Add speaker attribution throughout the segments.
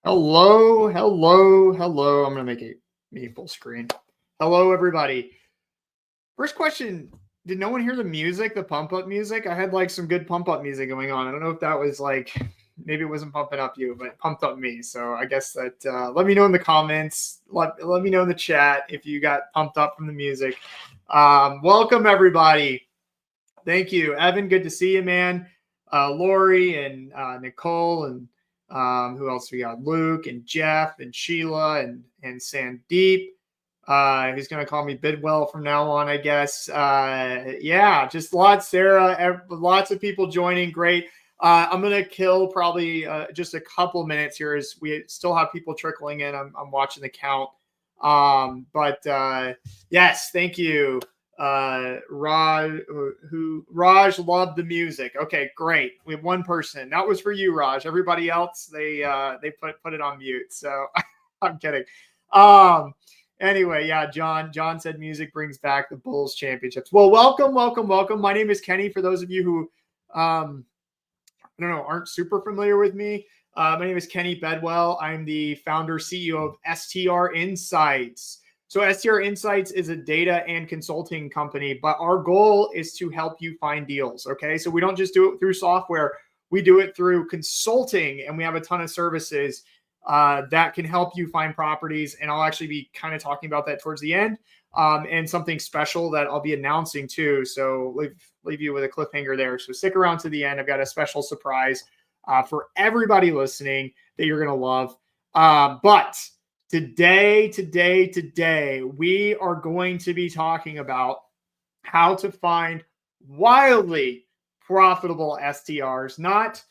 Speaker 1: Hello, hello, hello. I'm gonna make it me full screen. Hello, everybody. First question: did no one hear the music, the pump up music? I had like some good pump up music going on. I don't know if that was like maybe it wasn't pumping up you, but it pumped up me. So I guess that let me know in the comments. Let me know in the chat if you got pumped up from the music. Welcome everybody. Thank you, Evan. Good to see you, man. Lori and Nicole and who else we got? Luke and Jeff and Sheila and Sandeep. Who's going to call me Bidwell from now on, I guess. Yeah, just lots, Sarah. Lots of people joining. Great. I'm going to kill probably just a couple minutes here as we still have people trickling in. I'm watching the count. But yes, thank you. Raj loved the music. Okay, great. We have one person. That was for you, Raj. Everybody else, they put it on mute. So I'm kidding. Anyway, yeah, John said music brings back the Bulls championships. Well, welcome. My name is Kenny. For those of you who I don't know, aren't super familiar with me, my name is Kenny Bedwell. I'm the founder, CEO of STR Insights. So STR Insights is a data and consulting company, but our goal is to help you find deals, okay? So we don't just do it through software. We do it through consulting, and we have a ton of services that can help you find properties, and I'll actually be kind of talking about that towards the end, and something special that I'll be announcing too. So leave you with a cliffhanger there. So stick around to the end. I've got a special surprise for everybody listening that you're going to love. But today, we are going to be talking about how to find wildly profitable STRs, not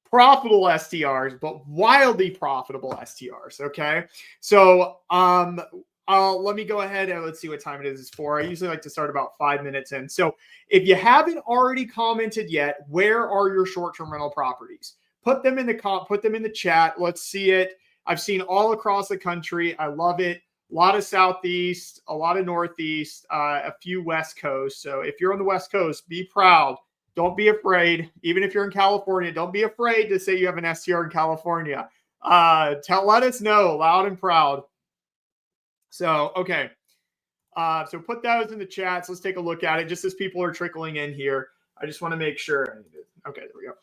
Speaker 1: profitable STRs, but wildly profitable STRs. Okay. So, let me go ahead and let's see what time it is for. I usually like to start about 5 minutes in. So if you haven't already commented yet, where are your short-term rental properties? Put them in the chat. Let's see it. I've seen all across the country. I love it. A lot of Southeast, a lot of Northeast, a few West Coast. So if you're on the West Coast, be proud. Don't be afraid. Even if you're in California, don't be afraid to say you have an STR in California. Let us know loud and proud. So, okay. So put those in the chats. Let's take a look at it just as people are trickling in here. I just want to make sure. Okay, there we go.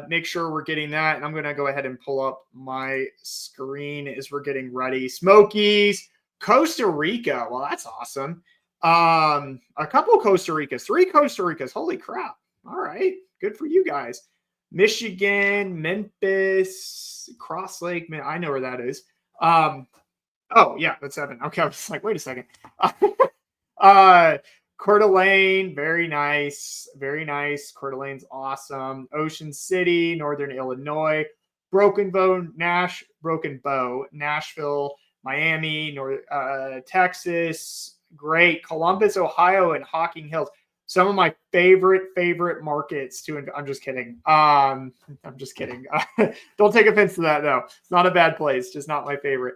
Speaker 1: Make sure we're getting that. And I'm going to go ahead and pull up my screen as we're getting ready. Smokies, Costa Rica. Well, that's awesome. A couple Costa Ricas, 3 Costa Ricas. Holy crap. All right. Good for you guys. Michigan, Memphis, Cross Lake. Man, I know where that is. Oh, yeah, that's 7. Okay, I was like, wait a second. Coeur d'Alene, very nice. Very nice. Coeur d'Alene's awesome. Ocean City, Northern Illinois. Broken Bow, Nashville, Miami, Texas. Great. Columbus, Ohio, and Hocking Hills. Some of my favorite markets too. I'm just kidding. I'm just kidding. Don't take offense to that though. It's not a bad place, just not my favorite.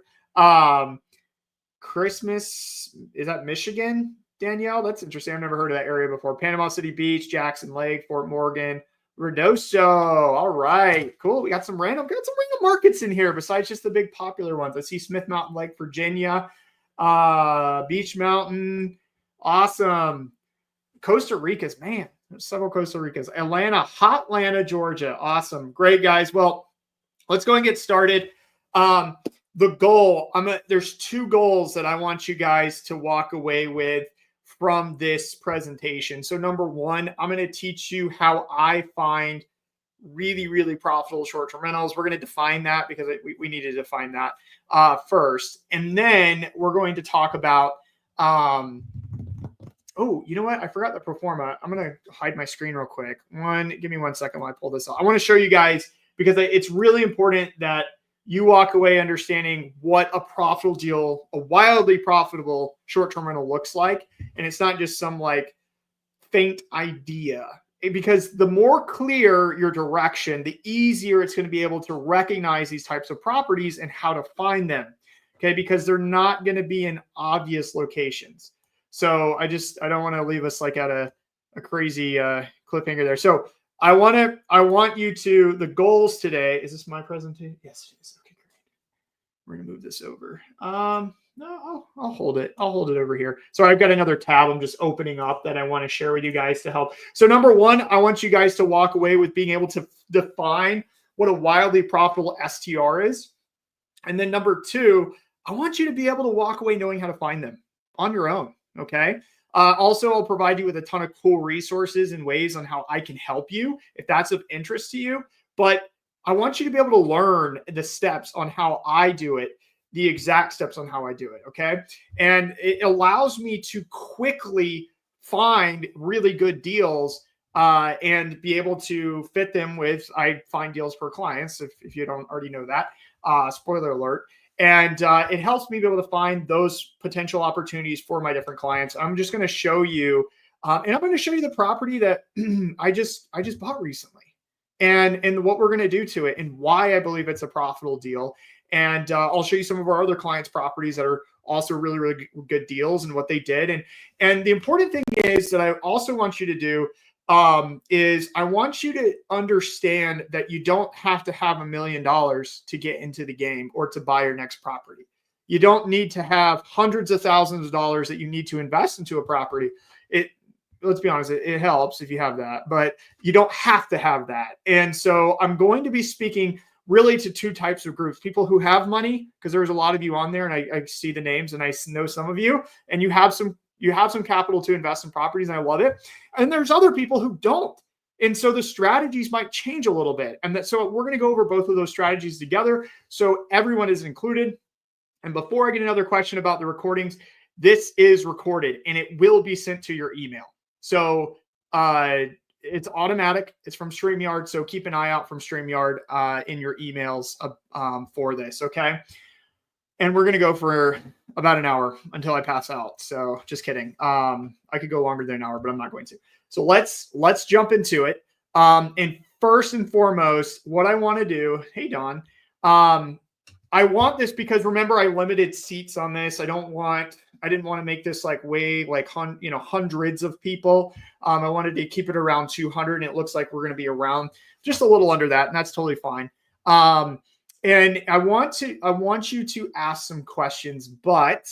Speaker 1: Christmas, is that Michigan, Danielle? That's interesting. I've never heard of that area before. Panama City Beach, Jackson Lake, Fort Morgan, Ruidoso. All right, cool. We got some random markets in here besides just the big popular ones. I see Smith Mountain Lake, Virginia, Beach Mountain. Awesome. Costa Rica's, man, there's several Costa Ricas. Atlanta, Georgia. Awesome. Great, guys. Well, let's go and get started. The goal, there's 2 goals that I want you guys to walk away with from this presentation. So number 1, I'm going to teach you how I find really profitable short-term rentals. We're going to define that because we need to define that first. And then we're going to talk about, oh, you know what? I forgot the pro forma. I'm going to hide my screen real quick. Give me 1 second while I pull this off. I want to show you guys because it's really important that you walk away understanding what a profitable deal, a wildly profitable short-term rental looks like. And it's not just some like faint idea. Because the more clear your direction, the easier it's going to be able to recognize these types of properties and how to find them. Okay, because they're not going to be in obvious locations. So I don't want to leave us like at a crazy cliffhanger there. So I want you to, the goals today, is this my presentation? Yes, it is. We're going to move this over. No, I'll hold it. I'll hold it over here. So I've got another tab I'm just opening up that I want to share with you guys to help. So number one, I want you guys to walk away with being able to define what a wildly profitable STR is. And then number two, I want you to be able to walk away knowing how to find them on your own. Okay. Also, I'll provide you with a ton of cool resources and ways on how I can help you if that's of interest to you. But I want you to be able to learn the steps on how I do it, the exact steps on how I do it. Okay. And it allows me to quickly find really good deals and be able to fit them with, I find deals for clients, if you don't already know that, spoiler alert. And it helps me be able to find those potential opportunities for my different clients. I'm just going to show you, and I'm going to show you the property that I just bought recently, and what we're going to do to it, and why I believe it's a profitable deal. And I'll show you some of our other clients' properties that are also really, really good deals and what they did. And the important thing is that I also want you to do is I want you to understand that you don't have to have $1 million to get into the game or to buy your next property. You don't need to have hundreds of thousands of dollars that you need to invest into a property. Let's be honest, it helps if you have that, but you don't have to have that. And so I'm going to be speaking really to two types of groups: people who have money, because there's a lot of you on there, and I see the names and I know some of you, and you have some capital to invest in properties, and I love it. And there's other people who don't. And so the strategies might change a little bit. And so we're going to go over both of those strategies together, so everyone is included. And before I get another question about the recordings, this is recorded and it will be sent to your email. So it's automatic. It's from StreamYard. So keep an eye out from StreamYard in your emails for this. Okay. And we're going to go for about an hour until I pass out. So just kidding. I could go longer than an hour, but I'm not going to. So let's jump into it. And first and foremost, what I want to do, hey, Don, I want this because remember, I limited seats on this. I didn't want to make this like way like hundreds of people. I wanted to keep it around 200, and it looks like we're going to be around just a little under that, and that's totally fine. And I want you to ask some questions, but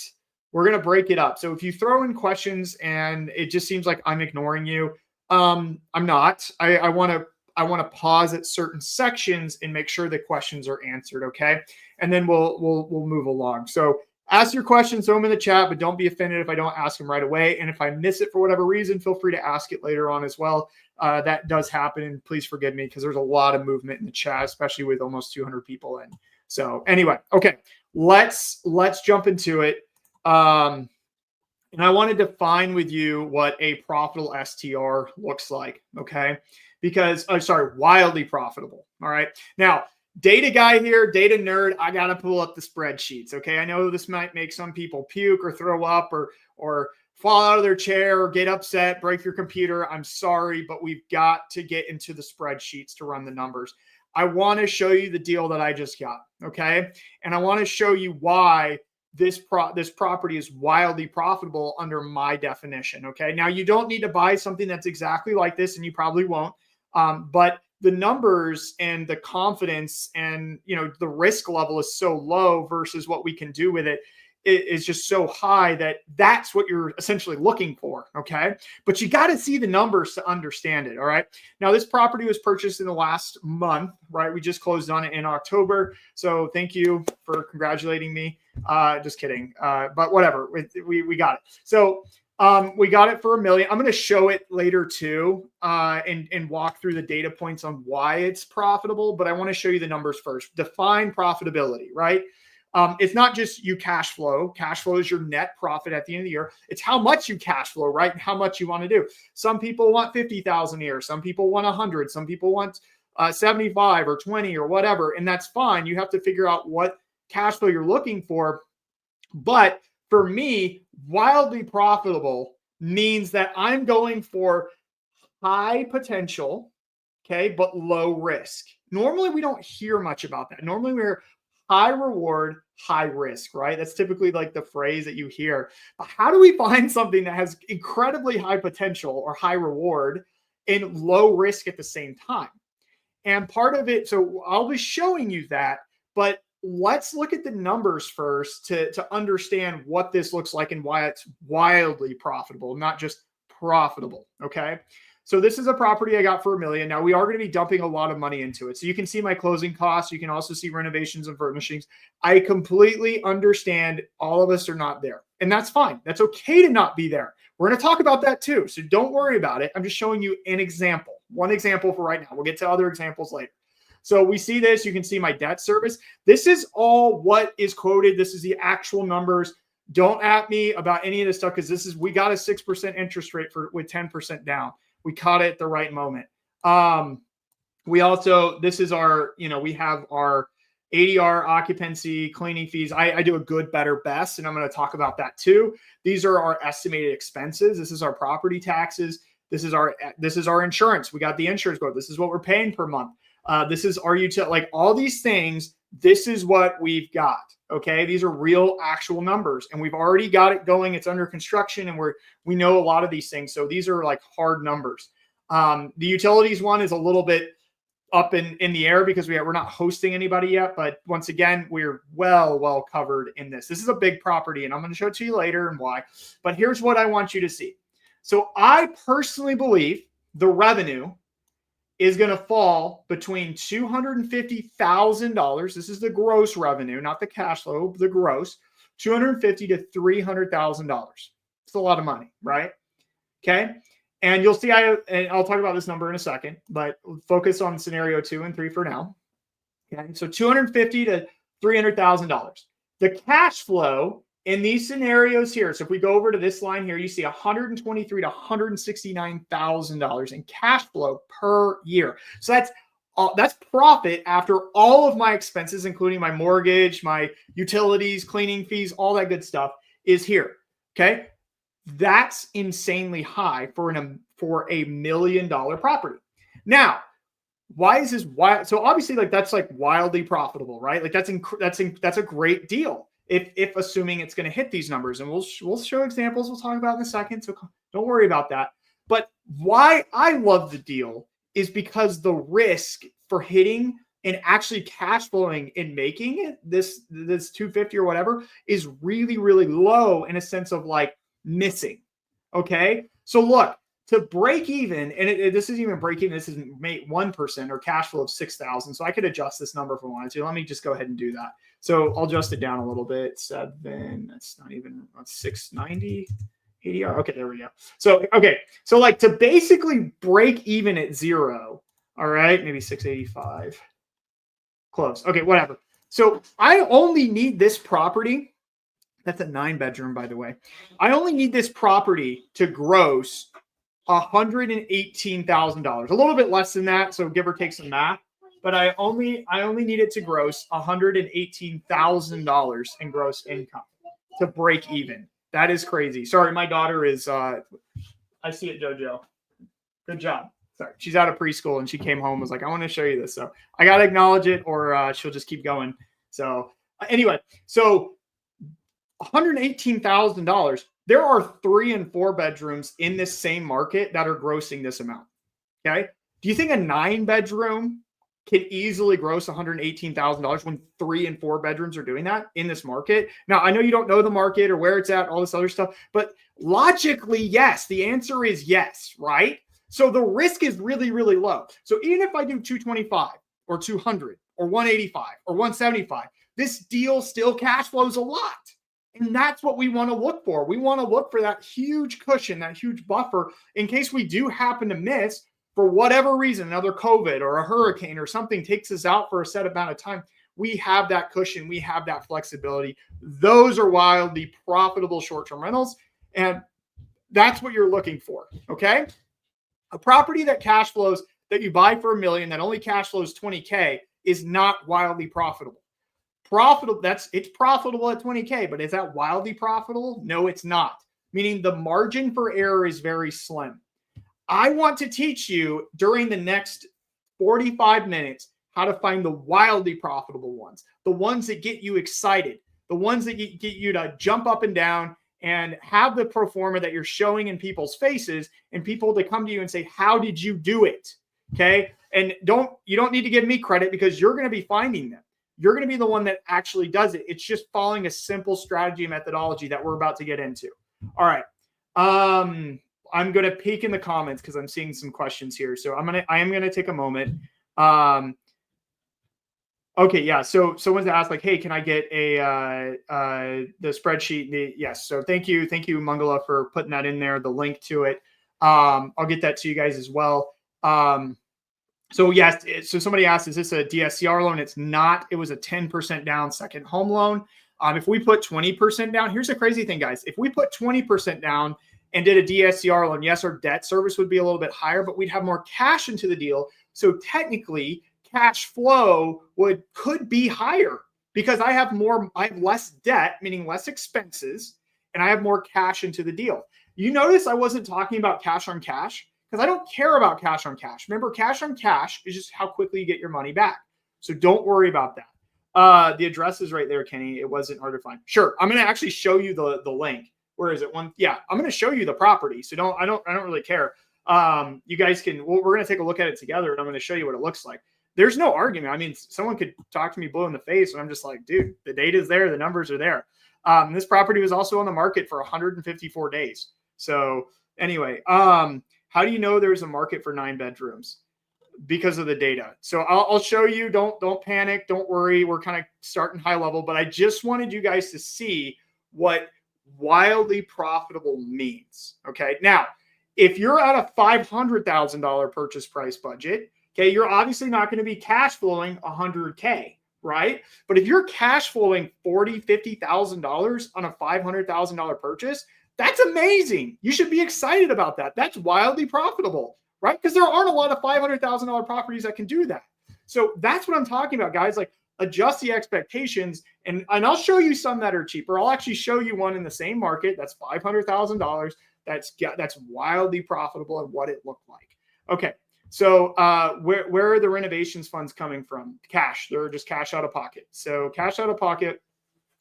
Speaker 1: we're going to break it up. So if you throw in questions and it just seems like I'm ignoring you, I'm not. I want to pause at certain sections and make sure the questions are answered. Okay. And then we'll move along. So ask your questions, throw them in the chat, but don't be offended if I don't ask them right away. And if I miss it for whatever reason, feel free to ask it later on as well. That does happen, and please forgive me because there's a lot of movement in the chat, especially with almost 200 people in. So anyway, okay, let's jump into it. And I want to define with you what a profitable STR looks like, okay? Because, wildly profitable, all right? Now, data guy here, data nerd, I got to pull up the spreadsheets, okay? I know this might make some people puke or throw up or fall out of their chair or get upset, break your computer. I'm sorry, but we've got to get into the spreadsheets to run the numbers. I want to show you the deal that I just got, okay? And I want to show you why this property is wildly profitable under my definition, okay? Now, you don't need to buy something that's exactly like this, and you probably won't, but the numbers and the confidence and, the risk level is so low versus what we can do with it is just so high that that's what you're essentially looking for, okay? But you got to see the numbers to understand it, all right? Now, this property was purchased in the last month, right? We just closed on it in October, so thank you for congratulating me. Just kidding, but whatever, we got it. So we got it for $1 million. I'm going to show it later too, and walk through the data points on why it's profitable, but I want to show you the numbers first. Define profitability, right? It's not just you cash flow. Cash flow is your net profit at the end of the year. It's how much you cash flow, right? And how much you want to do. Some people want 50,000 a year. Some people want 100. Some people want 75 or 20 or whatever. And that's fine. You have to figure out what cash flow you're looking for. But for me, wildly profitable means that I'm going for high potential, okay, but low risk. Normally, we don't hear much about that. Normally, we're high reward, high risk, right? That's typically like the phrase that you hear. But how do we find something that has incredibly high potential or high reward and low risk at the same time? And part of it, so I'll be showing you that, but let's look at the numbers first to understand what this looks like and why it's wildly profitable, not just profitable. Okay. So this is a property I got for $1 million. Now we are going to be dumping a lot of money into it. So you can see my closing costs. You can also see renovations and furnishings. I completely understand all of us are not there, and that's fine. That's okay to not be there. We're going to talk about that too. So don't worry about it. I'm just showing you an example, one example for right now. We'll get to other examples later. So we see this, you can see my debt service. This is all what is quoted. This is the actual numbers. Don't at me about any of this stuff because we got a 6% interest rate with 10% down. We caught it at the right moment. This is our, we have our ADR, occupancy, cleaning fees. I do a good, better, best, and I'm going to talk about that too. These are our estimated expenses. This is our property taxes. This is our insurance. We got the insurance quote. This is what we're paying per month. This is our utility, like all these things. This is what we've got. Okay. These are real actual numbers and we've already got it going. It's under construction and we know a lot of these things. So these are like hard numbers. The utilities one is a little bit up in the air because we're not hosting anybody yet. But once again, we're well covered in this. This is a big property and I'm going to show it to you later and why. But here's what I want you to see. So I personally believe the revenue is going to fall between $250,000. This is the gross revenue, not the cash flow, the gross, $250,000 to $300,000. It's a lot of money, right? Okay. And you'll see, I'll talk about this number in a second, but focus on scenario 2 and 3 for now. Okay. So $250,000 to $300,000. The cash flow in these scenarios here, so if we go over to this line here, you see $123,000 to $169,000 in cash flow per year. So that's profit after all of my expenses, including my mortgage, my utilities, cleaning fees, all that good stuff is here. Okay, that's insanely high for a $1 million property. Now, why is this wild? So obviously, like that's like wildly profitable, right? Like that's a great deal. If assuming it's going to hit these numbers, and we'll show examples we'll talk about in a second, so don't worry about that. But why I love the deal is because the risk for hitting and actually cash flowing and making it this 250 or whatever is really, really low in a sense of like missing. Okay, so look, to break even, and this isn't even break even, this is 1% or cash flow of 6,000. So I could adjust this number if I wanted to. Let me just go ahead and do that. So I'll adjust it down a little bit. 7, that's 690 ADR. Okay, there we go. So, okay. So like to basically break even at 0. All right. Maybe 685. Close. Okay, whatever. So I only need this property. That's a 9-bedroom, by the way. I only need this property to gross $118,000, a little bit less than that. So give or take some math, but I only need it to gross $118,000 in gross income to break even. That is crazy. Sorry, my daughter is, I see it, JoJo. Good job. Sorry. She's out of preschool and she came home, was like, I want to show you this. So I got to acknowledge it or she'll just keep going. So anyway, so $118,000. There are 3 and 4 bedrooms in this same market that are grossing this amount. Okay. Do you think a 9-bedroom can easily gross $118,000 when 3 and 4 bedrooms are doing that in this market? Now, I know you don't know the market or where it's at, all this other stuff, but logically, yes, the answer is yes, right? So the risk is really, really low. So even if I do 225 or 200 or 185 or 175, this deal still cash flows a lot. And that's what we want to look for. We want to look for that huge cushion, that huge buffer in case we do happen to miss for whatever reason, another COVID or a hurricane or something takes us out for a set amount of time. We have that cushion. We have that flexibility. Those are wildly profitable short-term rentals. And that's what you're looking for. Okay. A property that cash flows that you buy for $1 million, that only cash flows $20K is not wildly profitable. It's profitable at $20K, but is that wildly profitable? No, it's not. Meaning the margin for error is very slim. I want to teach you during the next 45 minutes how to find the wildly profitable ones, the ones that get you excited, the ones that get you to jump up and down and have the pro forma that you're showing in people's faces and people to come to you and say, how did you do it? Okay. And you don't need to give me credit because you're going to be finding them. you're going to be the one that actually does it. It's just following a simple strategy and methodology that we're about to get into. All right. I'm going to peek in the comments because I'm seeing some questions here. So I am going to take a moment. Okay, yeah. So someone's asked like, hey, can I get the spreadsheet? Yes. So thank you, Mangala, for putting that in there. The link to it. I'll get that to you guys as well. So yes. So somebody asked, is this a DSCR loan? It's not. It was a 10% down second home loan. If we put 20% down, here's the crazy thing, guys. If we put 20% down and did a DSCR loan, yes, our debt service would be a little bit higher, but we'd have more cash into the deal. So technically, cash flow could be higher because I have less debt, meaning less expenses, and I have more cash into the deal. You notice I wasn't talking about cash on cash because I don't care about cash on cash. Remember, cash on cash is just how quickly you get your money back. So don't worry about that. The address is right there, Kenny. It wasn't hard to find. Sure, I'm going to actually show you the link. Where is it? Yeah, I'm going to show you the property. So I don't really care. You guys can. We're going to take a look at it together, and I'm going to show you what it looks like. There's no argument. I mean, someone could talk to me blue in the face, and I'm just like, dude, the data is there. The numbers are there. This property was also on the market for 154 days. So anyway, how do you know there's a market for 9 bedrooms? Because of the data. So I'll show you. Don't panic. Don't worry. We're kind of starting high level, but I just wanted you guys to see what wildly profitable means. Okay. Now, if you're at a $500,000 purchase price budget, okay, you're obviously not going to be cash flowing $100K, right? But if you're cash flowing $40,000, $50,000 on a $500,000 purchase, that's amazing. You should be excited about that. That's wildly profitable, right? Because there aren't a lot of $500,000 properties that can do that. So that's what I'm talking about, guys. Like, adjust the expectations, and I'll show you some that are cheaper. I'll actually show you one in the same market that's $500,000. That's wildly profitable and what it looked like. Okay. So where are the renovations funds coming from? Cash. They're just cash out of pocket. So cash out of pocket,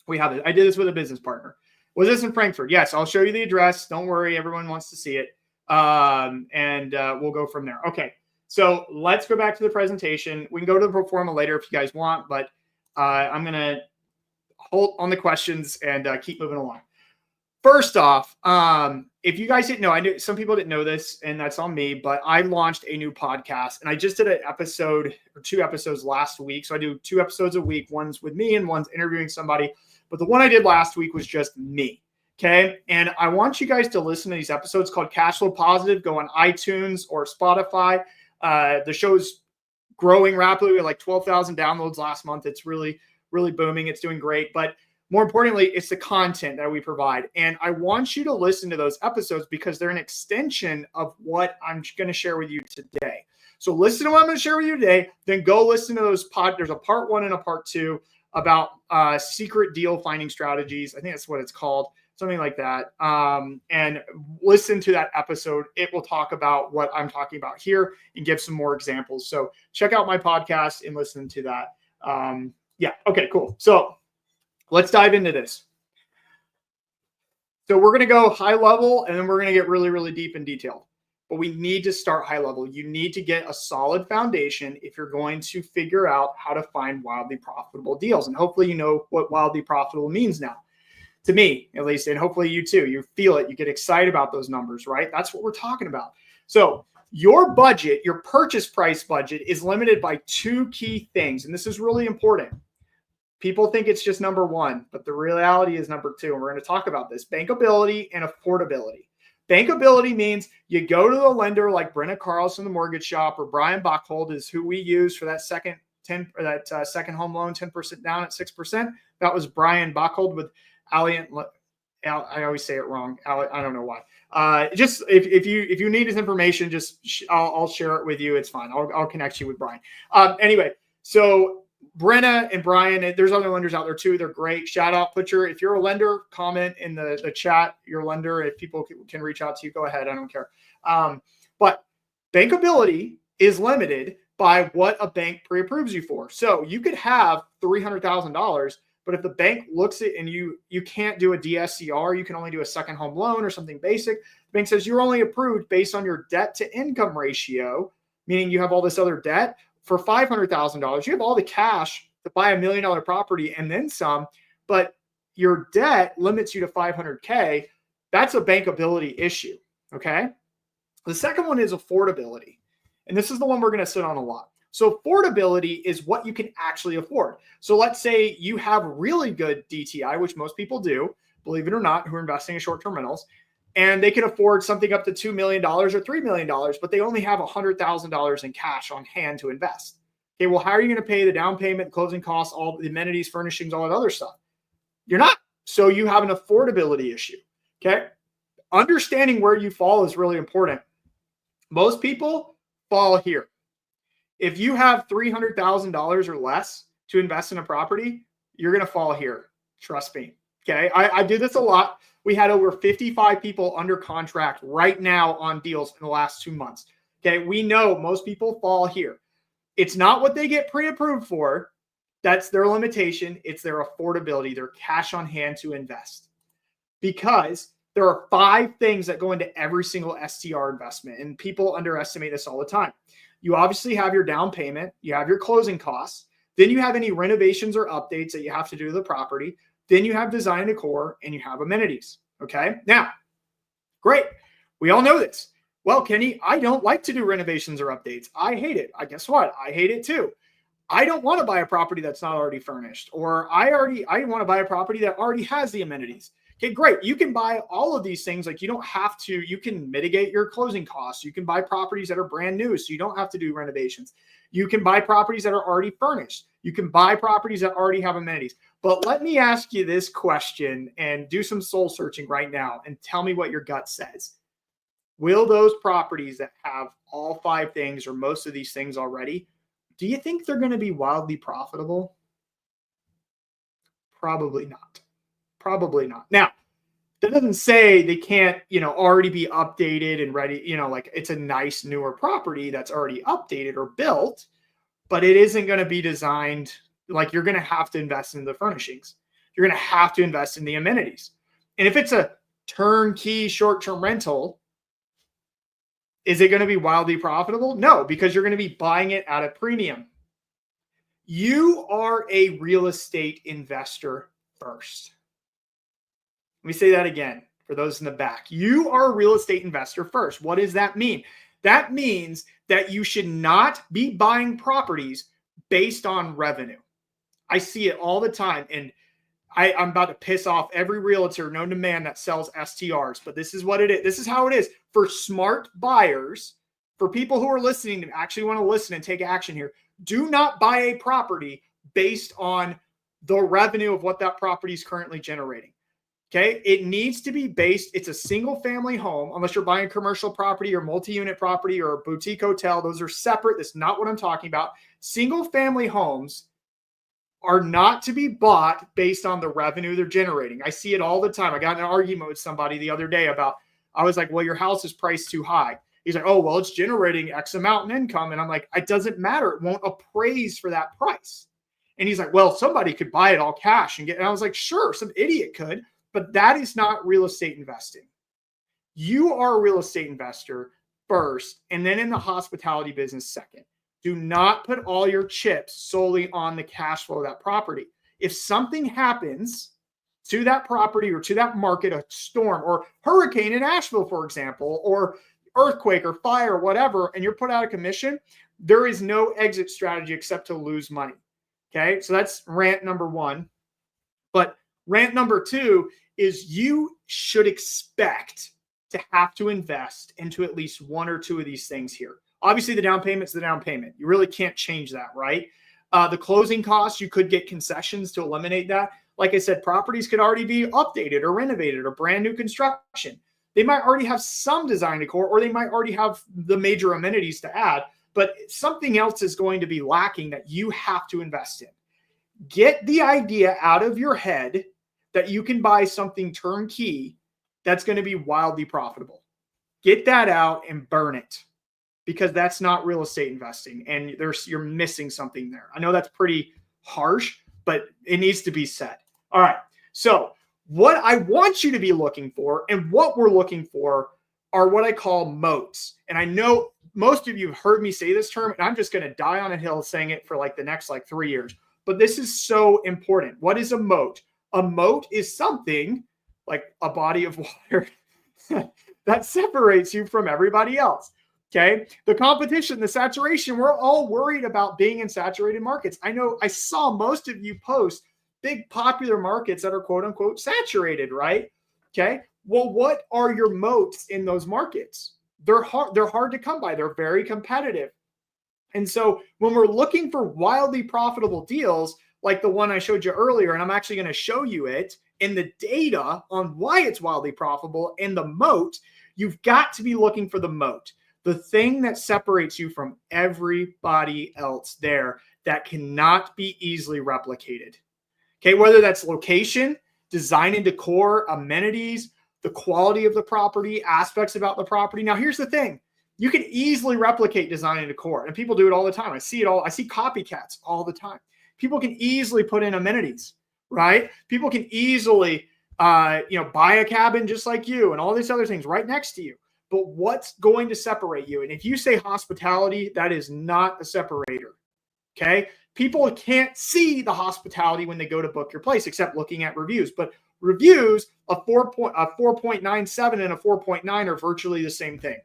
Speaker 1: we have it. I did this with a business partner. Was this in Frankfurt? Yes. I'll show you the address. Don't worry. Everyone wants to see it. And we'll go from there. Okay. So let's go back to the presentation. We can go to the pro forma later if you guys want, but I'm going to hold on the questions and keep moving along. First off, if you guys didn't know, I knew some people didn't know this, and that's on me, but I launched a new podcast, and I just did an episode or 2 episodes last week. So I do 2 episodes a week. One's with me and one's interviewing somebody. But the one I did last week was just me. Okay. And I want you guys to listen to these episodes called Cash Flow Positive. Go on iTunes or Spotify. The show's growing rapidly with like 12,000 downloads last month. It's really, really booming. It's doing great. But more importantly, it's the content that we provide. And I want you to listen to those episodes because they're an extension of what I'm going to share with you today. So listen to what I'm going to share with you today. Then go listen to those There's a part 1 and a part 2 about secret deal finding strategies. I think that's what it's called. Something like that. And listen to that episode. It will talk about what I'm talking about here and give some more examples. So check out my podcast and listen to that. Yeah. Okay, cool. So let's dive into this. So we're going to go high level and then we're going to get really, really deep and detailed. But we need to start high level. You need to get a solid foundation if you're going to figure out how to find wildly profitable deals. And hopefully you know what wildly profitable means now. To me, at least, and hopefully you too. You feel it. You get excited about those numbers, right? That's what we're talking about. So your budget, your purchase price budget is limited by 2 key things. And this is really important. People think it's just number 1, but the reality is number 2. And we're going to talk about this: bankability and affordability. Bankability means you go to the lender like Brenna Carlson, the mortgage shop, or Brian Buckhold is who we use for that second home loan, 10% down at 6%. That was Brian Buckhold with Alliant. I always say it wrong. I don't know why. Just if you need his information, I'll share it with you. It's fine. I'll connect you with Brian. Anyway, so Brenna and Brian, there's other lenders out there too. They're great. Shout out. If you're a lender, comment in the chat, your lender. If people can reach out to you, go ahead. I don't care. But bankability is limited by what a bank pre-approves you for. So you could have $300,000, but if the bank looks at and you can't do a DSCR, you can only do a second home loan or something basic. The bank says you're only approved based on your debt to income ratio, meaning you have all this other debt for $500,000. You have all the cash to buy $1 million property and then some, but your debt limits you to 500K, that's a bankability issue. Okay. The second one is affordability. And this is the one we're going to sit on a lot. So affordability is what you can actually afford. So let's say you have really good DTI, which most people do, believe it or not, who are investing in short-term rentals, and they can afford something up to $2 million or $3 million, but they only have $100,000 in cash on hand to invest. Okay, well, how are you going to pay the down payment, closing costs, all the amenities, furnishings, all that other stuff? You're not. So you have an affordability issue. Okay. Understanding where you fall is really important. Most people fall here. If you have $300,000 or less to invest in a property, you're going to fall here. Trust me. Okay. I do this a lot. We had over 55 people under contract right now on deals in the last 2 months. Okay. We know most people fall here. It's not what they get pre-approved for. That's their limitation. It's their affordability, their cash on hand to invest. Because there are 5 things that go into every single STR investment, and people underestimate this all the time. You obviously have your down payment, you have your closing costs, then you have any renovations or updates that you have to do to the property, then you have design and decor, and you have amenities. Okay, now, great. We all know this. Well, Kenny, I don't like to do renovations or updates. I hate it. Guess what? I hate it too. I don't want to buy a property that's not already furnished, or I want to buy a property that already has the amenities. Okay, great. You can buy all of these things. Like, you don't have to, you can mitigate your closing costs. You can buy properties that are brand new, so you don't have to do renovations. You can buy properties that are already furnished. You can buy properties that already have amenities. But let me ask you this question and do some soul searching right now and tell me what your gut says. Will those properties that have all 5 things or most of these things already, do you think they're going to be wildly profitable? Probably not. Probably not. Now, that doesn't say they can't, already be updated and ready, like it's a nice newer property that's already updated or built, but it isn't going to be designed like you're going to have to invest in the furnishings. You're going to have to invest in the amenities. And if it's a turnkey short-term rental, is it going to be wildly profitable? No, because you're going to be buying it at a premium. You are a real estate investor first. Let me say that again for those in the back. You are a real estate investor first. What does that mean? That means that you should not be buying properties based on revenue. I see it all the time, and I'm about to piss off every realtor known to man that sells STRs, but this is what it is. This is how it is. For smart buyers, for people who are listening and actually want to listen and take action here, do not buy a property based on the revenue of what that property is currently generating. Okay, it needs to be based. It's a single family home, unless you're buying commercial property or multi-unit property or a boutique hotel. Those are separate. That's not what I'm talking about. Single family homes are not to be bought based on the revenue they're generating. I see it all the time. I got in an argument with somebody the other day about, I was like, well, your house is priced too high. He's like, oh, well, it's generating X amount in income. And I'm like, it doesn't matter. It won't appraise for that price. And he's like, well, somebody could buy it all cash and get, and I was like, sure, some idiot could. But that is not real estate investing. You are a real estate investor first, and then in the hospitality business second. Do not put all your chips solely on the cash flow of that property. If something happens to that property or to that market, a storm or hurricane in Asheville, for example, or earthquake or fire or whatever, and you're put out of commission, there is no exit strategy except to lose money. Okay, so that's rant number 1. But rant number 2 is you should expect to have to invest into at least 1 or 2 of these things here. Obviously, the down payment's the down payment. You really can't change that, right? The closing costs, you could get concessions to eliminate that. Like I said, properties could already be updated or renovated or brand new construction. They might already have some design decor, or they might already have the major amenities to add, but something else is going to be lacking that you have to invest in. Get the idea out of your head that you can buy something turnkey that's going to be wildly profitable. Get that out and burn it, because that's not real estate investing, and you're missing something there. I know that's pretty harsh, but it needs to be said. All right. So what I want you to be looking for, and what we're looking for, are what I call moats. And I know most of you have heard me say this term, and I'm just going to die on a hill saying it for like the next 3 years. but this is so important. What is a moat? A moat is something like a body of water that separates you from everybody else. Okay. The competition, the saturation, we're all worried about being in saturated markets. I know I saw most of you post big popular markets that are quote unquote saturated, right? Okay. Well, what are your moats in those markets? They're hard to come by. They're very competitive. And so when we're looking for wildly profitable deals, like the one I showed you earlier, and I'm actually going to show you it in the data on why it's wildly profitable and the moat, you've got to be looking for the moat, the thing that separates you from everybody else there that cannot be easily replicated. Okay, whether that's location, design and decor, amenities, the quality of the property, aspects about the property. Now, here's the thing. You can easily replicate design and decor, and people do it all the time. I see it all. I see copycats all the time. People can easily put in amenities, right? People can easily, buy a cabin just like you and all these other things right next to you. But what's going to separate you? And if you say hospitality, that is not a separator. Okay. People can't see the hospitality when they go to book your place, except looking at reviews. But reviews, a 4.97 and a 4.9 are virtually the same thing.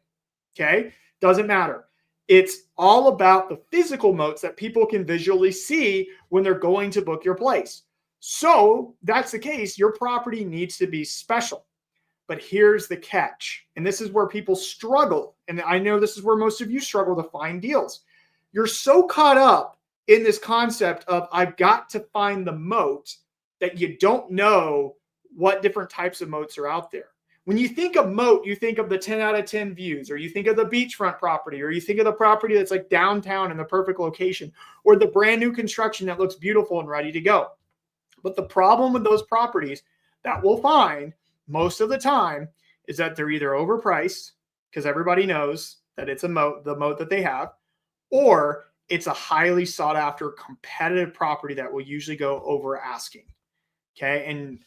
Speaker 1: Okay. Doesn't matter. It's all about the physical moats that people can visually see when they're going to book your place. So that's the case. Your property needs to be special. But here's the catch. And this is where people struggle. And I know this is where most of you struggle to find deals. You're so caught up in this concept of I've got to find the moat that you don't know what different types of moats are out there. When you think of moat, you think of the 10 out of 10 views, or you think of the beachfront property, or you think of the property that's like downtown in the perfect location, or the brand new construction that looks beautiful and ready to go. But the problem with those properties that we'll find most of the time is that they're either overpriced because everybody knows that it's a moat, the moat that they have, or it's a highly sought after competitive property that will usually go over asking. Okay. And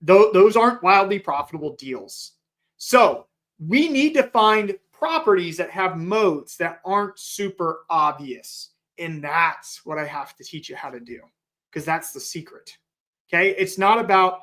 Speaker 1: those aren't wildly profitable deals. So we need to find properties that have moats that aren't super obvious. And that's what I have to teach you how to do, because that's the secret. Okay. It's not about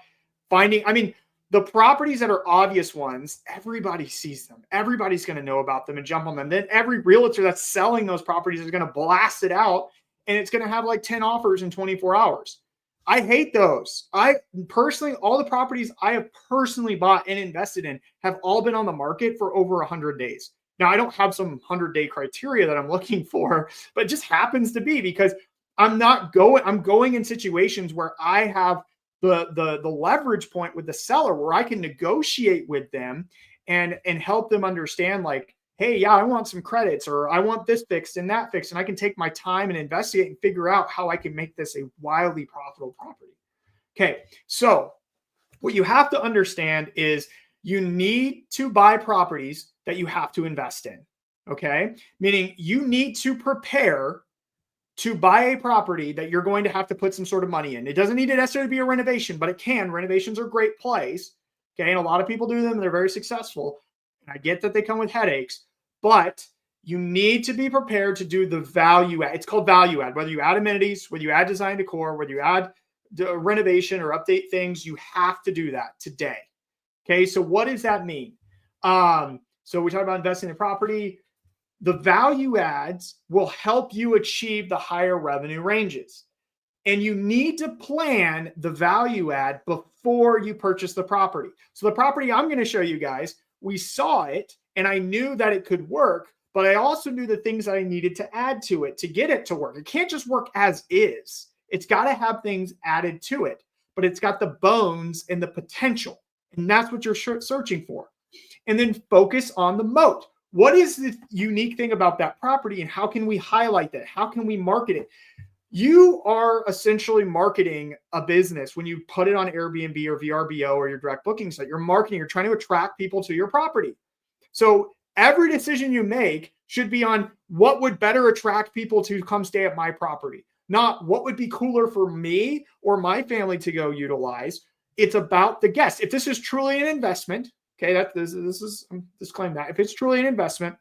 Speaker 1: finding, the properties that are obvious ones, everybody sees them. Everybody's going to know about them and jump on them. Then every realtor that's selling those properties is going to blast it out, and it's going to have like 10 offers in 24 hours. I hate those. I personally, all the properties I have personally bought and invested in have all been on the market for over 100 days. Now, I don't have some 100-day criteria that I'm looking for, but it just happens to be because I'm going in situations where I have the leverage point with the seller, where I can negotiate with them and help them understand, like, hey, yeah, I want some credits, or I want this fixed and that fixed. And I can take my time and investigate and figure out how I can make this a wildly profitable property. Okay. So what you have to understand is you need to buy properties that you have to invest in. Okay. Meaning you need to prepare to buy a property that you're going to have to put some sort of money in. It doesn't need to necessarily be a renovation, but it can. Renovations are great plays. Okay. And a lot of people do them. They're very successful. And I get that they come with headaches, but you need to be prepared to do the value add. It's called value add. Whether you add amenities, whether you add design decor, whether you add the renovation or update things, you have to do that today. Okay. So what does that mean? So we talk about investing in property. The value adds will help you achieve the higher revenue ranges. And you need to plan the value add before you purchase the property. So the property I'm going to show you guys, we saw it and I knew that it could work, but I also knew the things that I needed to add to it to get it to work. It can't just work as is. It's got to have things added to it, but it's got the bones and the potential. And that's what you're searching for. And then focus on the moat. What is the unique thing about that property, and how can we highlight that? How can we market it? You are essentially marketing a business when you put it on Airbnb or VRBO or your direct booking site. You're marketing, you're trying to attract people to your property. So every decision you make should be on what would better attract people to come stay at my property, not what would be cooler for me or my family to go utilize. It's about the guest. If this is truly an investment, okay, this is disclaim that. If it's truly an investment,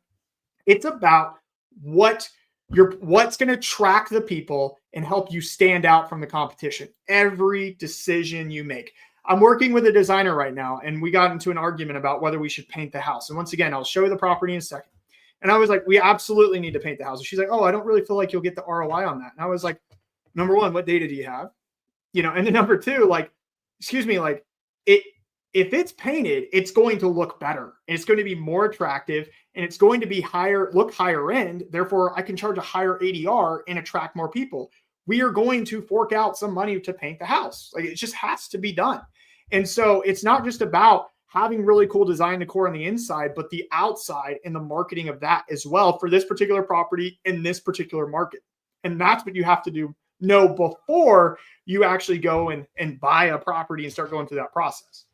Speaker 1: it's about what what's going to track the people and help you stand out from the competition. Every decision you make. I'm working with a designer right now, and we got into an argument about whether we should paint the house. And once again, I'll show you the property in a second. And I was like, we absolutely need to paint the house. And she's like, oh, I don't really feel like you'll get the ROI on that. And I was like, number one, what data do you have? And then number two, like, excuse me, like if it's painted, it's going to look better. And it's going to be more attractive, and it's going to be look higher end. Therefore, I can charge a higher ADR and attract more people. We are going to fork out some money to paint the house. Like, it just has to be done. And so it's not just about having really cool design decor on the inside, but the outside and the marketing of that as well for this particular property in this particular market. And that's what you have to know before you actually go and buy a property and start going through that process.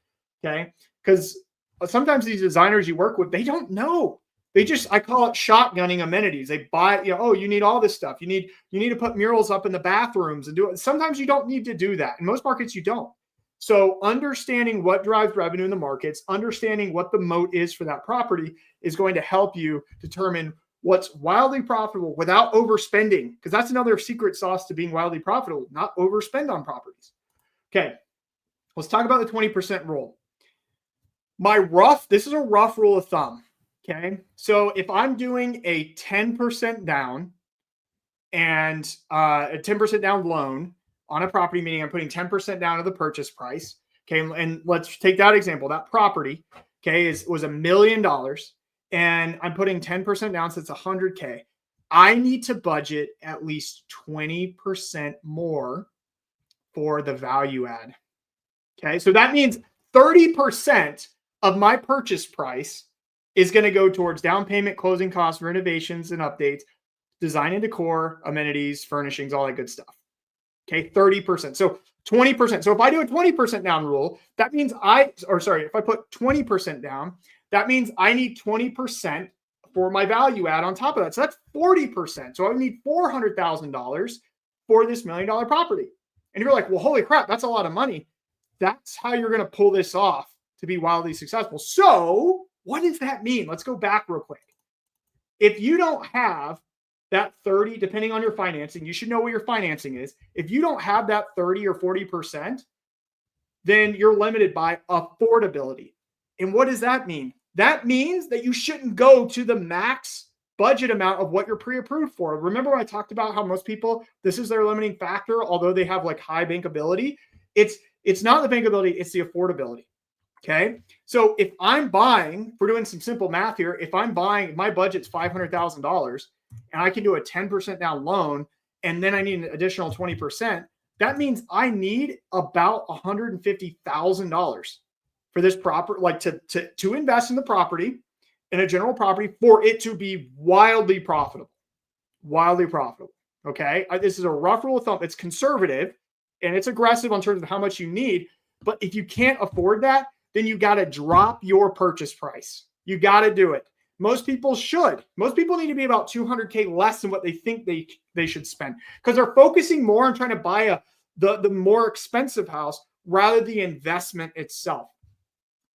Speaker 1: Okay. Because sometimes these designers you work with, they don't know. I call it shotgunning amenities. They buy, oh, you need all this stuff. You need to put murals up in the bathrooms and do it. Sometimes you don't need to do that. In most markets, you don't. So understanding what drives revenue in the markets, understanding what the moat is for that property is going to help you determine what's wildly profitable without overspending, because that's another secret sauce to being wildly profitable, not overspend on properties. Okay, let's talk about the 20% rule. This is a rough rule of thumb. Okay, so if I'm doing a 10% down and a 10% down loan on a property, meaning I'm putting 10% down of the purchase price. Okay, and let's take that example. That property, okay, was $1 million, and I'm putting 10% down, so it's $100K. I need to budget at least 20% more for the value add. Okay, so that means 30% of my purchase price is going to go towards down payment, closing costs, renovations and updates, design and decor, amenities, furnishings, all that good stuff. Okay, 30%. So 20%. So if I do a 20% down rule, that means if I put 20% down, that means I need 20% for my value add on top of that. So that's 40%. So I need $400,000 for this $1 million property. And you're like, well, holy crap, that's a lot of money. That's how you're going to pull this off to be wildly successful. So what does that mean? Let's go back real quick. If you don't have that 30, depending on your financing, you should know what your financing is. If you don't have that 30 or 40%, then you're limited by affordability. And what does that mean? That means that you shouldn't go to the max budget amount of what you're pre-approved for. Remember when I talked about how most people, this is their limiting factor, although they have like high bankability. It's not the bankability, it's the affordability. Okay. So if I'm buying, we're doing some simple math here. If I'm buying, my budget's $500,000 and I can do a 10% down loan, and then I need an additional 20%, that means I need about $150,000 for this property, like to invest in the property, in a general property, for it to be wildly profitable. Okay. This is a rough rule of thumb. It's conservative and it's aggressive in terms of how much you need. But if you can't afford that, then you got to drop your purchase price. You got to do it. Most people should. Most people need to be about $200K less than what they think they should spend, because they're focusing more on trying to buy the more expensive house rather than the investment itself.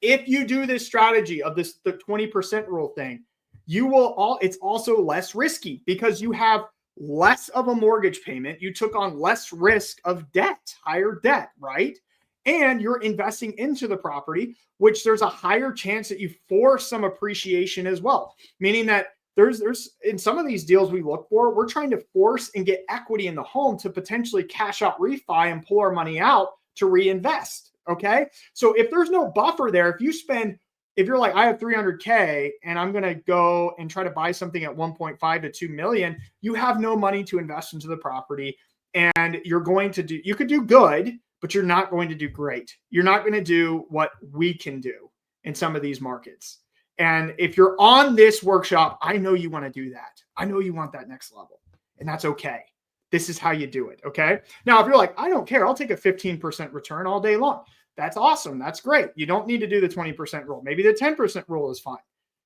Speaker 1: If you do this strategy of the 20% rule thing, it's also less risky because you have less of a mortgage payment. You took on less risk of debt, higher debt, right? And you're investing into the property, which there's a higher chance that you force some appreciation as well. Meaning that there's in some of these deals we look for, we're trying to force and get equity in the home to potentially cash out refi and pull our money out to reinvest. Okay. So if there's no buffer there, if you're like, I have $300K and I'm going to go and try to buy something at 1.5 to 2 million, you have no money to invest into the property, and you could do good, but you're not going to do great. You're not going to do what we can do in some of these markets. And if you're on this workshop, I know you want to do that. I know you want that next level, and that's okay. This is how you do it. Okay. Now, if you're like, I don't care, I'll take a 15% return all day long. That's awesome. That's great. You don't need to do the 20% rule. Maybe the 10% rule is fine.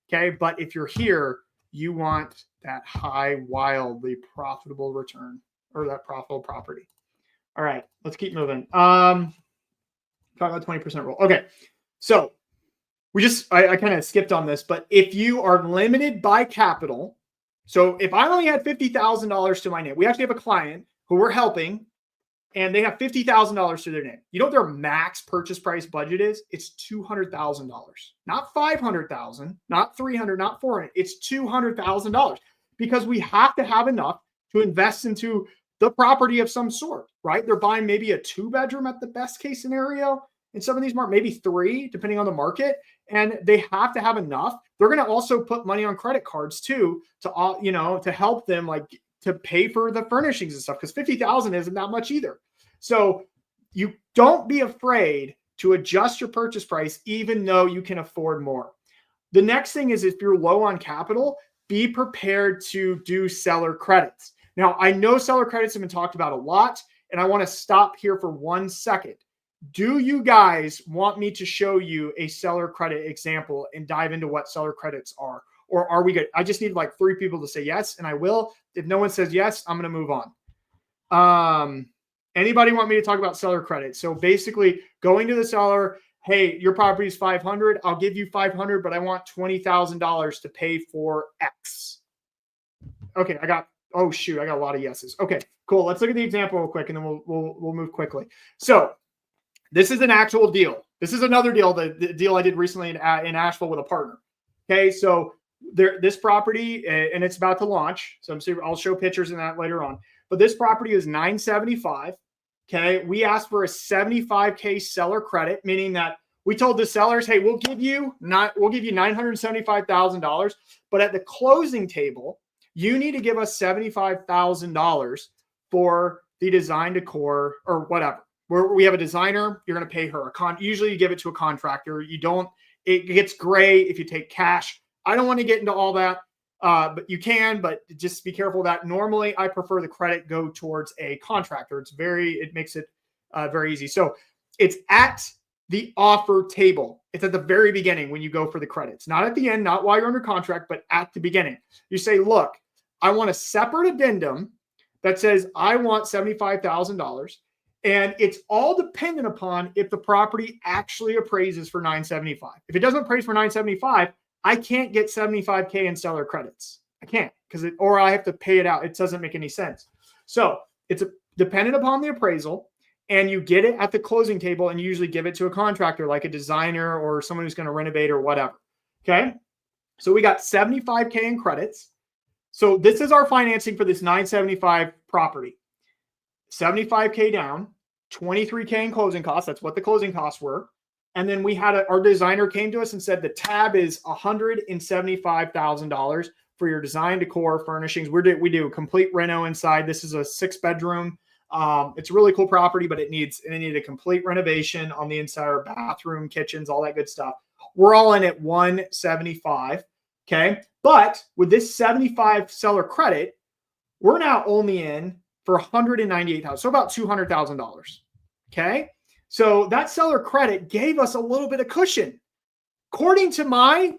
Speaker 1: Okay. But if you're here, you want that high, wildly profitable return, or that profitable property. All right, let's keep moving. Talk about 20% rule. Okay. So I kind of skipped on this, but if you are limited by capital, So if I only had $50,000 to my name, we actually have a client who we're helping and they have $50,000 to their name. You know what their max purchase price budget is? It's $200,000, not $500,000, not $300,000, not $400,000. It's $200,000 because we have to have enough to invest into the property of some sort, right? They're buying maybe a 2-bedroom at the best case scenario. In some of these markets, maybe 3, depending on the market, and they have to have enough. They're going to also put money on credit cards too, to help them, like, to pay for the furnishings and stuff, because $50,000 isn't that much either. So you don't be afraid to adjust your purchase price, even though you can afford more. The next thing is, if you're low on capital, be prepared to do seller credits. Now, I know seller credits have been talked about a lot, and I want to stop here for 1 second. Do you guys want me to show you a seller credit example and dive into what seller credits are? Or are we good? I just need like 3 people to say yes, and I will. If no one says yes, I'm going to move on. Anybody want me to talk about seller credit? So basically going to the seller, hey, your property is $500. I'll give you $500, but I want $20,000 to pay for X. Okay, I got a lot of yeses. Okay, cool. Let's look at the example real quick, and then we'll move quickly. So this is an actual deal. This is another deal, the deal I did recently in Asheville with a partner. Okay, so this property, and it's about to launch. So I'll show pictures of that later on. But this property is $975,000. Okay, we asked for a $75,000 seller credit, meaning that we told the sellers, hey, we'll give you $975,000, but at the closing table, you need to give us $75,000 for the design decor or whatever. We have a designer, you're going to pay her usually you give it to a contractor. It gets gray if you take cash. I don't want to get into all that, but you can, but just be careful of that. Normally I prefer the credit go towards a contractor. It makes it very easy. So it's at the offer table. It's at the very beginning when you go for the credits, not at the end, not while you're under contract, but at the beginning. You say, look, I want a separate addendum that says I want $75,000. And it's all dependent upon if the property actually appraises for $975,000. If it doesn't appraise for $975,000, I can't get $75,000 in seller credits. I can't, or I have to pay it out. It doesn't make any sense. So it's dependent upon the appraisal, and you get it at the closing table, and you usually give it to a contractor like a designer or someone who's going to renovate or whatever. Okay. So we got $75,000 in credits. So this is our financing for this $975,000 property. $75,000 down, $23,000 in closing costs. That's what the closing costs were. And then we had our designer came to us and said the tab is $175,000 for your design, decor, furnishings. We do complete reno inside. This is a 6-bedroom. It's a really cool property, but it needed a complete renovation on the inside, bathroom, kitchens, all that good stuff. We're all in at $175,000. Okay. But with this $75,000 seller credit, we're now only in for $198,000. So about $200,000. Okay. So that seller credit gave us a little bit of cushion. According to my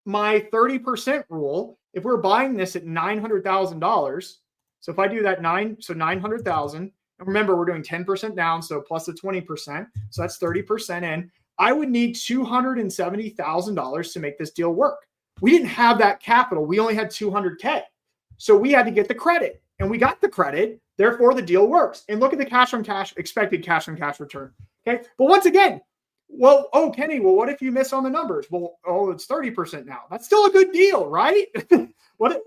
Speaker 1: 30% rule, if we're buying this at $900,000, so if I do that 900,000, and remember we're doing 10% down, so plus the 20%, so that's 30% in, I would need $270,000 to make this deal work. We didn't have that capital. We only had $200,000. So we had to get the credit, and we got the credit. Therefore, the deal works. And look at the expected cash on cash return. Okay. But once again, Kenny, what if you miss on the numbers? It's 30% now. That's still a good deal, right? What if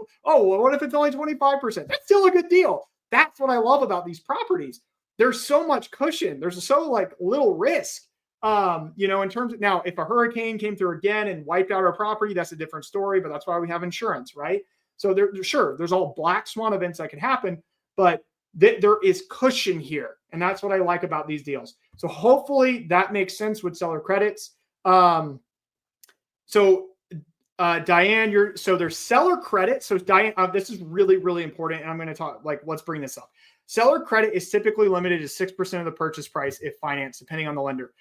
Speaker 1: it's only 25%? That's still a good deal. That's what I love about these properties. There's so much cushion. There's so little risk. In terms of, now, if a hurricane came through again and wiped out our property, that's a different story, but that's why we have insurance, right? So there's all black swan events that can happen, but there is cushion here. And that's what I like about these deals. So hopefully that makes sense with seller credits. Diane, there's seller credit. So Diane, this is really, really important. And I'm going to talk, let's bring this up. Seller credit is typically limited to 6% of the purchase price if financed, depending on the lender.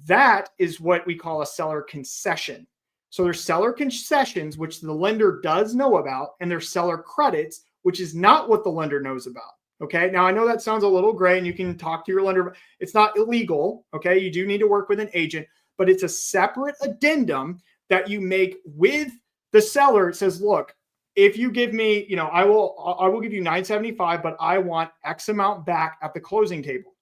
Speaker 1: That is what we call a seller concession. So there's seller concessions, which the lender does know about, and there's seller credits, which is not what the lender knows about. Okay. Now I know that sounds a little gray, and you can talk to your lender. It's not illegal. Okay. You do need to work with an agent, but it's a separate addendum that you make with the seller. It says, look, if you give me, I will give you 975, but I want X amount back at the closing table.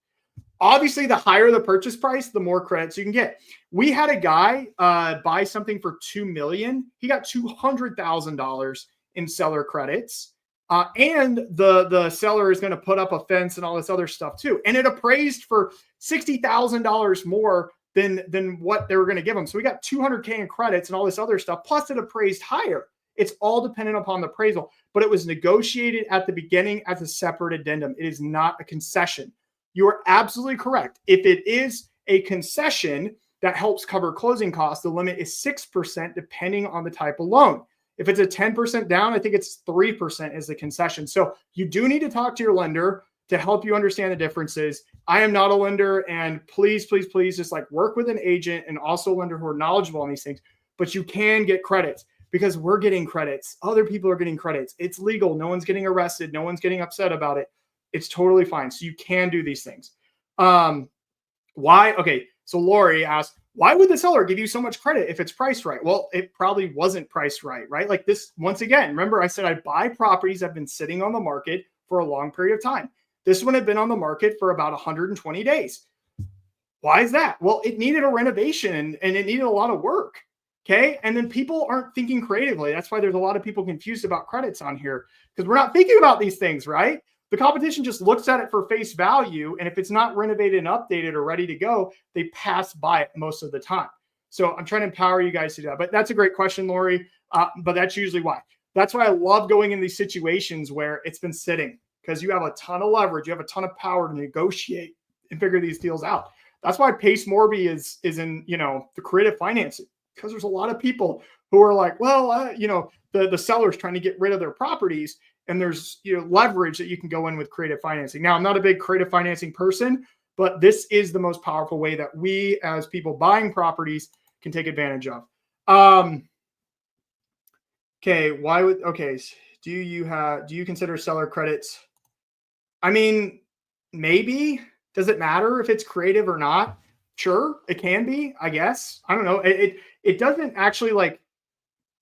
Speaker 1: Obviously, the higher the purchase price, the more credits you can get. We had a guy buy something for $2 million. He got $200,000 in seller credits. And the seller is going to put up a fence and all this other stuff too. And it appraised for $60,000 more than what they were going to give him. So we got $200K in credits and all this other stuff. Plus it appraised higher. It's all dependent upon the appraisal, but it was negotiated at the beginning as a separate addendum. It is not a concession. You are absolutely correct. If it is a concession that helps cover closing costs, the limit is 6% depending on the type of loan. If it's a 10% down, I think it's 3% is the concession. So you do need to talk to your lender to help you understand the differences. I am not a lender, and please, please, please just like work with an agent and also a lender who are knowledgeable on these things, but you can get credits because we're getting credits. Other people are getting credits. It's legal. No one's getting arrested. No one's getting upset about it. It's totally fine. So you can do these things. Why? Okay. So Lori asked, why would the seller give you so much credit if it's priced right? Well, it probably wasn't priced right, right? Like this, once again, remember I said I buy properties that have been sitting on the market for a long period of time. This one had been on the market for about 120 days. Why is that? Well, it needed a renovation and it needed a lot of work. Okay. And then people aren't thinking creatively. That's why there's a lot of people confused about credits on here because we're not thinking about these things, right? The competition just looks at it for face value. And if it's not renovated and updated or ready to go, they pass by it most of the time. So I'm trying to empower you guys to do that. But that's a great question, Lori. But that's usually why. That's why I love going in these situations where it's been sitting because you have a ton of leverage. You have a ton of power to negotiate and figure these deals out. That's why Pace Morby is in, the creative financing because there's a lot of people who are like, well, the seller's trying to get rid of their properties. And there's leverage that you can go in with creative financing. Now, I'm not a big creative financing person, but this is the most powerful way that we as people buying properties can take advantage of. Okay, do you consider seller credits? I mean, maybe. Does it matter if it's creative or not? Sure, it can be, I guess. I don't know. It doesn't actually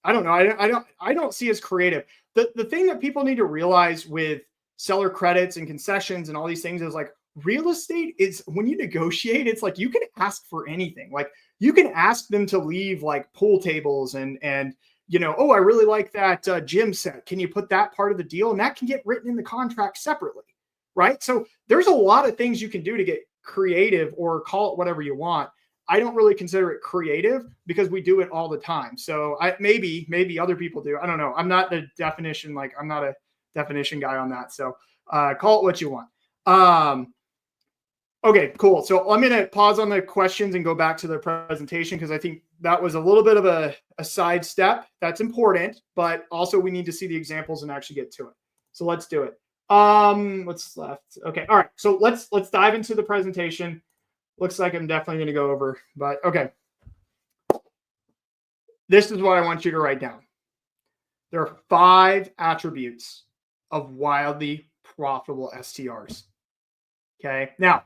Speaker 1: I don't know. I don't see as creative. The thing that people need to realize with seller credits and concessions and all these things is like real estate is when you negotiate, it's like you can ask for anything. Like you can ask them to leave like pool tables and oh, I really like that gym set. Can you put that part of the deal? And that can get written in the contract separately, right? So there's a lot of things you can do to get creative or call it whatever you want. I don't really consider it creative because we do it all the time. So maybe other people do. I don't know. I'm not a definition guy on that. So call it what you want. Okay, cool. So I'm going to pause on the questions and go back to the presentation because I think that was a little bit of a side step. That's important, but also we need to see the examples and actually get to it. So let's do it. What's left? Okay. All right. So let's dive into the presentation. Looks like I'm definitely going to go over, but okay. This is what I want you to write down. There are 5 attributes of wildly profitable STRs. Okay. Now,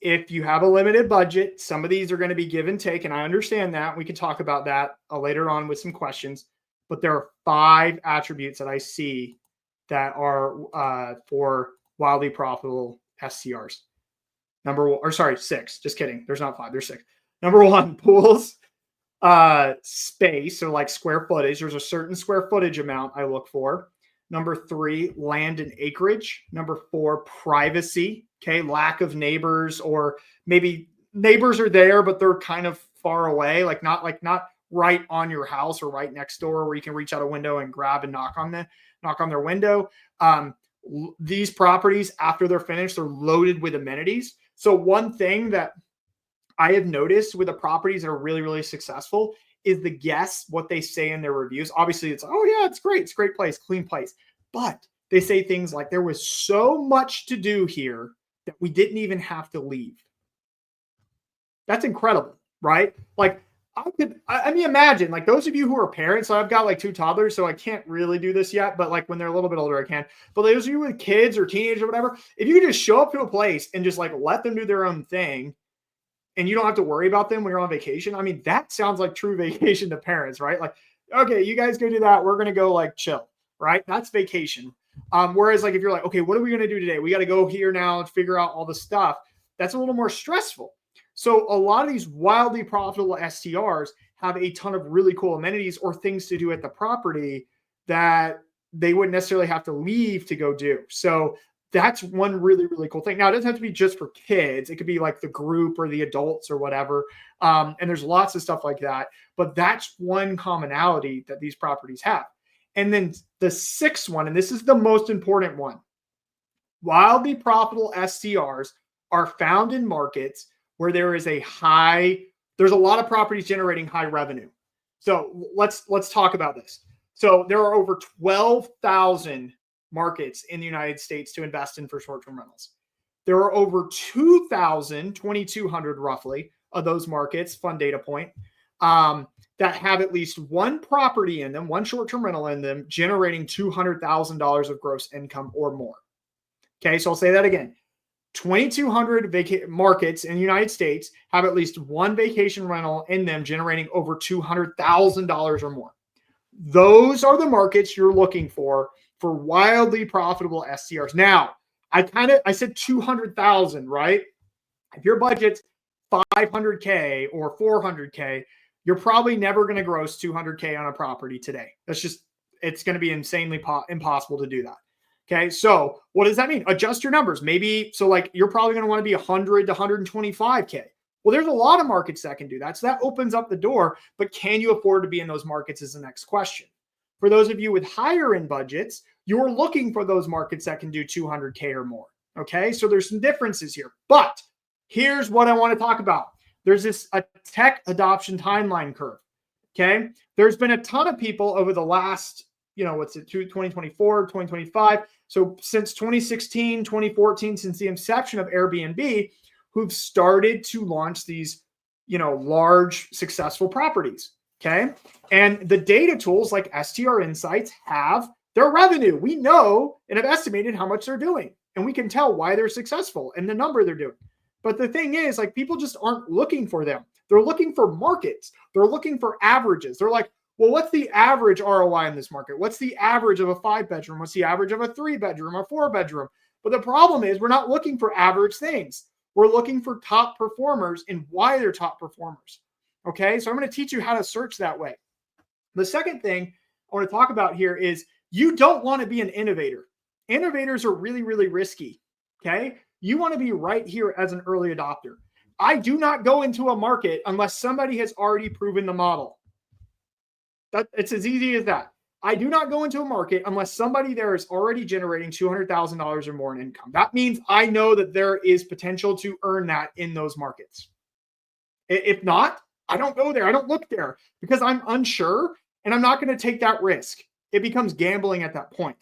Speaker 1: if you have a limited budget, some of these are going to be give and take, and I understand that. We can talk about that later on with some questions, but there are 5 attributes that I see that are for wildly profitable STRs. 6. Just kidding. There's not 5. There's 6. Number 1, pools, space. So like square footage. There's a certain square footage amount I look for. Number 3, land and acreage. Number 4, privacy. Okay. Lack of neighbors, or maybe neighbors are there, but they're kind of far away. Not right on your house or right next door where you can reach out a window and grab and knock on their window. These properties, after they're finished, they're loaded with amenities. So one thing that I have noticed with the properties that are really, really successful is the guests, what they say in their reviews. Obviously, it's, oh yeah, it's great. It's a great place, clean place. But they say things like, there was so much to do here that we didn't even have to leave. That's incredible, right? Like I mean, imagine like those of you who are parents. So I've got like 2 toddlers, so I can't really do this yet, but like when they're a little bit older, I can. But those of you with kids or teenagers or whatever, if you just show up to a place and just like let them do their own thing and you don't have to worry about them when you're on vacation. I mean, that sounds like true vacation to parents, right? Like, okay, you guys go do that. We're going to go like chill. right? That's vacation. Whereas like if you're like, okay, what are we going to do today? We got to go here now and figure out all the stuff. That's a little more stressful. So a lot of these wildly profitable STRs have a ton of really cool amenities or things to do at the property that they wouldn't necessarily have to leave to go do. So that's one really, really cool thing. Now, it doesn't have to be just for kids. It could be like the group or the adults or whatever. And there's lots of stuff like that. But that's one commonality that these properties have. And then the sixth one, and this is the most important one, wildly profitable STRs are found in markets where there's a lot of properties generating high revenue. So let's talk about this. So there are over 12,000 markets in the United States to invest in for short-term rentals. There are over 2,200 roughly of those markets, fun data point, that have at least one property in them, one short-term rental in them, generating $200,000 of gross income or more. Okay, so I'll say that again. 2,200 markets in the United States have at least one vacation rental in them generating over $200,000 or more. Those are the markets you're looking for wildly profitable STRs. Now, I said 200,000, right? If your budget's 500K or 400K, you're probably never going to gross 200K on a property today. It's going to be insanely impossible to do that. Okay, so what does that mean? Adjust your numbers. Maybe, so like you're probably going to want to be 100 to 125K. Well, there's a lot of markets that can do that. So that opens up the door, but can you afford to be in those markets is the next question. For those of you with higher end budgets, you're looking for those markets that can do 200K or more. Okay, so there's some differences here, but here's what I want to talk about. There's a tech adoption timeline curve. Okay, there's been a ton of people over the last, 2024, 2025. So since 2016, 2014, since the inception of Airbnb, who've started to launch these, large successful properties. Okay. And the data tools like STR Insights have their revenue. We know and have estimated how much they're doing, and we can tell why they're successful and the number they're doing. But the thing is, like, people just aren't looking for them. They're looking for markets. They're looking for averages. They're like, well, what's the average ROI in this market? What's the average of a 5-bedroom? What's the average of a 3-bedroom, a 4-bedroom? But the problem is we're not looking for average things. We're looking for top performers and why they're top performers. Okay, so I'm going to teach you how to search that way. The second thing I want to talk about here is you don't want to be an innovator. Innovators are really, really risky. Okay, you want to be right here as an early adopter. I do not go into a market unless somebody has already proven the model. It's as easy as that. I do not go into a market unless somebody there is already generating $200,000 or more in income. That means I know that there is potential to earn that in those markets. If not, I don't go there. I don't look there because I'm unsure and I'm not going to take that risk. It becomes gambling at that point.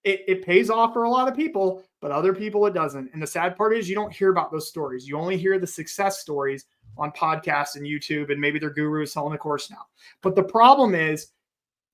Speaker 1: It pays off for a lot of people, but other people it doesn't. And the sad part is you don't hear about those stories. You only hear the success stories on podcasts and YouTube, and maybe their guru is selling a course now. But the problem is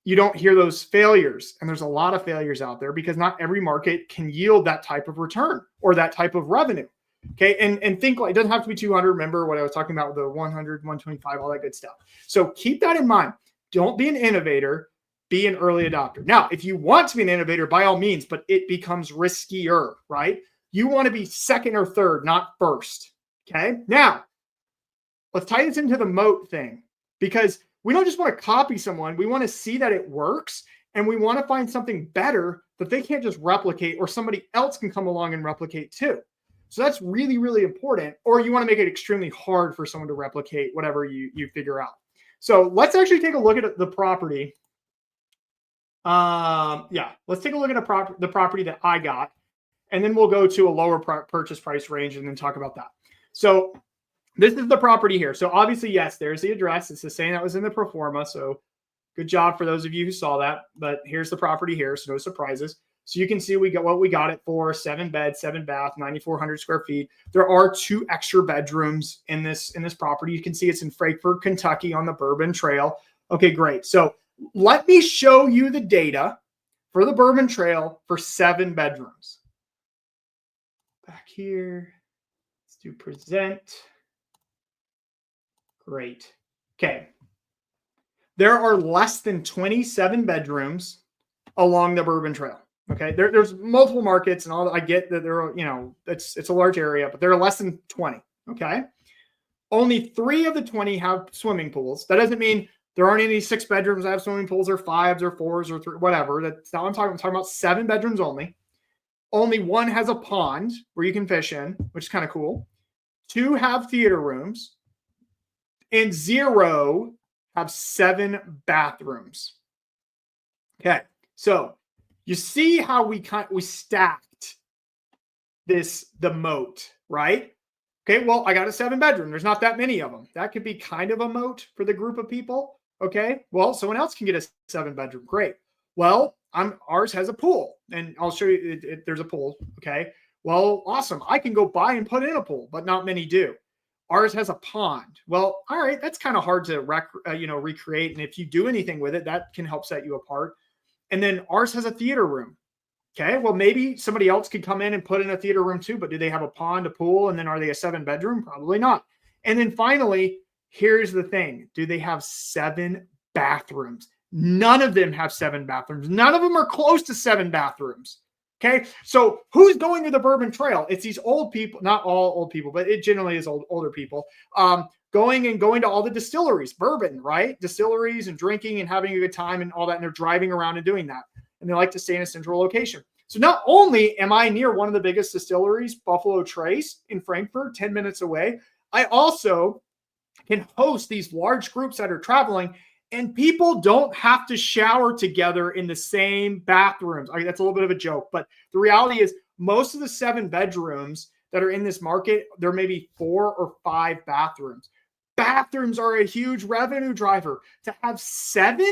Speaker 1: you don't hear those failures. And there's a lot of failures out there because not every market can yield that type of return or that type of revenue. Okay. And think like, it doesn't have to be 200. Remember what I was talking about with the 100, 125, all that good stuff. So keep that in mind. Don't be an innovator, be an early adopter. Now, if you want to be an innovator, by all means, but it becomes riskier, right? You want to be second or third, not first. Okay. Now, let's tie this into the moat thing, because we don't just want to copy someone. We want to see that it works, and we want to find something better that they can't just replicate, or somebody else can come along and replicate too. So that's really, really important. Or you want to make it extremely hard for someone to replicate whatever you figure out. So let's actually take a look at the property. Let's take a look at the property that I got, and then we'll go to a lower purchase price range and then talk about that. So this is the property here. So obviously, yes, there's the address. It's the same that was in the pro forma. So good job for those of you who saw that. But here's the property here. So no surprises. So you can see we got what we got it for: 7 bed, 7 bath, 9,400 square feet. There are 2 extra bedrooms in this property. You can see it's in Frankfort, Kentucky on the Bourbon Trail. Okay, great. So let me show you the data for the Bourbon Trail for 7 bedrooms. Back here, let's do present. Great. Okay. There are less than 27 bedrooms along the Bourbon Trail. Okay, there's multiple markets and all. I get that there are, it's a large area, but there are less than 20. Okay, only 3 of the 20 have swimming pools. That doesn't mean there aren't any 6 bedrooms that have swimming pools, or 5s or 4s or 3, whatever. That's not what I'm talking. I'm talking about 7 bedrooms only. Only 1 has a pond where you can fish in, which is kind of cool. 2 have theater rooms, and 0 have 7 bathrooms. Okay, so you see how we stacked the moat, right? Okay, well, I got a 7 bedroom. There's not that many of them. That could be kind of a moat for the group of people. Okay, well, someone else can get a 7 bedroom. Great. Well, ours has a pool, and I'll show you. There's a pool. Okay, well, awesome. I can go buy and put in a pool, but not many do. Ours has a pond. Well, all right, that's kind of hard to recreate, and if you do anything with it, that can help set you apart. And then ours has a theater room. Okay, well, maybe somebody else could come in and put in a theater room too, but do they have a pond, a pool, and then are they a 7 bedroom? Probably not. And then finally, here's the thing. Do they have 7 bathrooms? None of them have 7 bathrooms. None of them are close to 7 bathrooms. Okay, so who's going to the Bourbon Trail? It's these old people, not all old people, but it generally is older people, going to all the distilleries, bourbon, right? Distilleries and drinking and having a good time and all that. And they're driving around and doing that. And they like to stay in a central location. So not only am I near one of the biggest distilleries, Buffalo Trace in Frankfurt, 10 minutes away, I also can host these large groups that are traveling, and people don't have to shower together in the same bathrooms. I mean, that's a little bit of a joke, but the reality is most of the 7 bedrooms that are in this market, there may be 4 or 5 bathrooms. Bathrooms are a huge revenue driver. To have 7,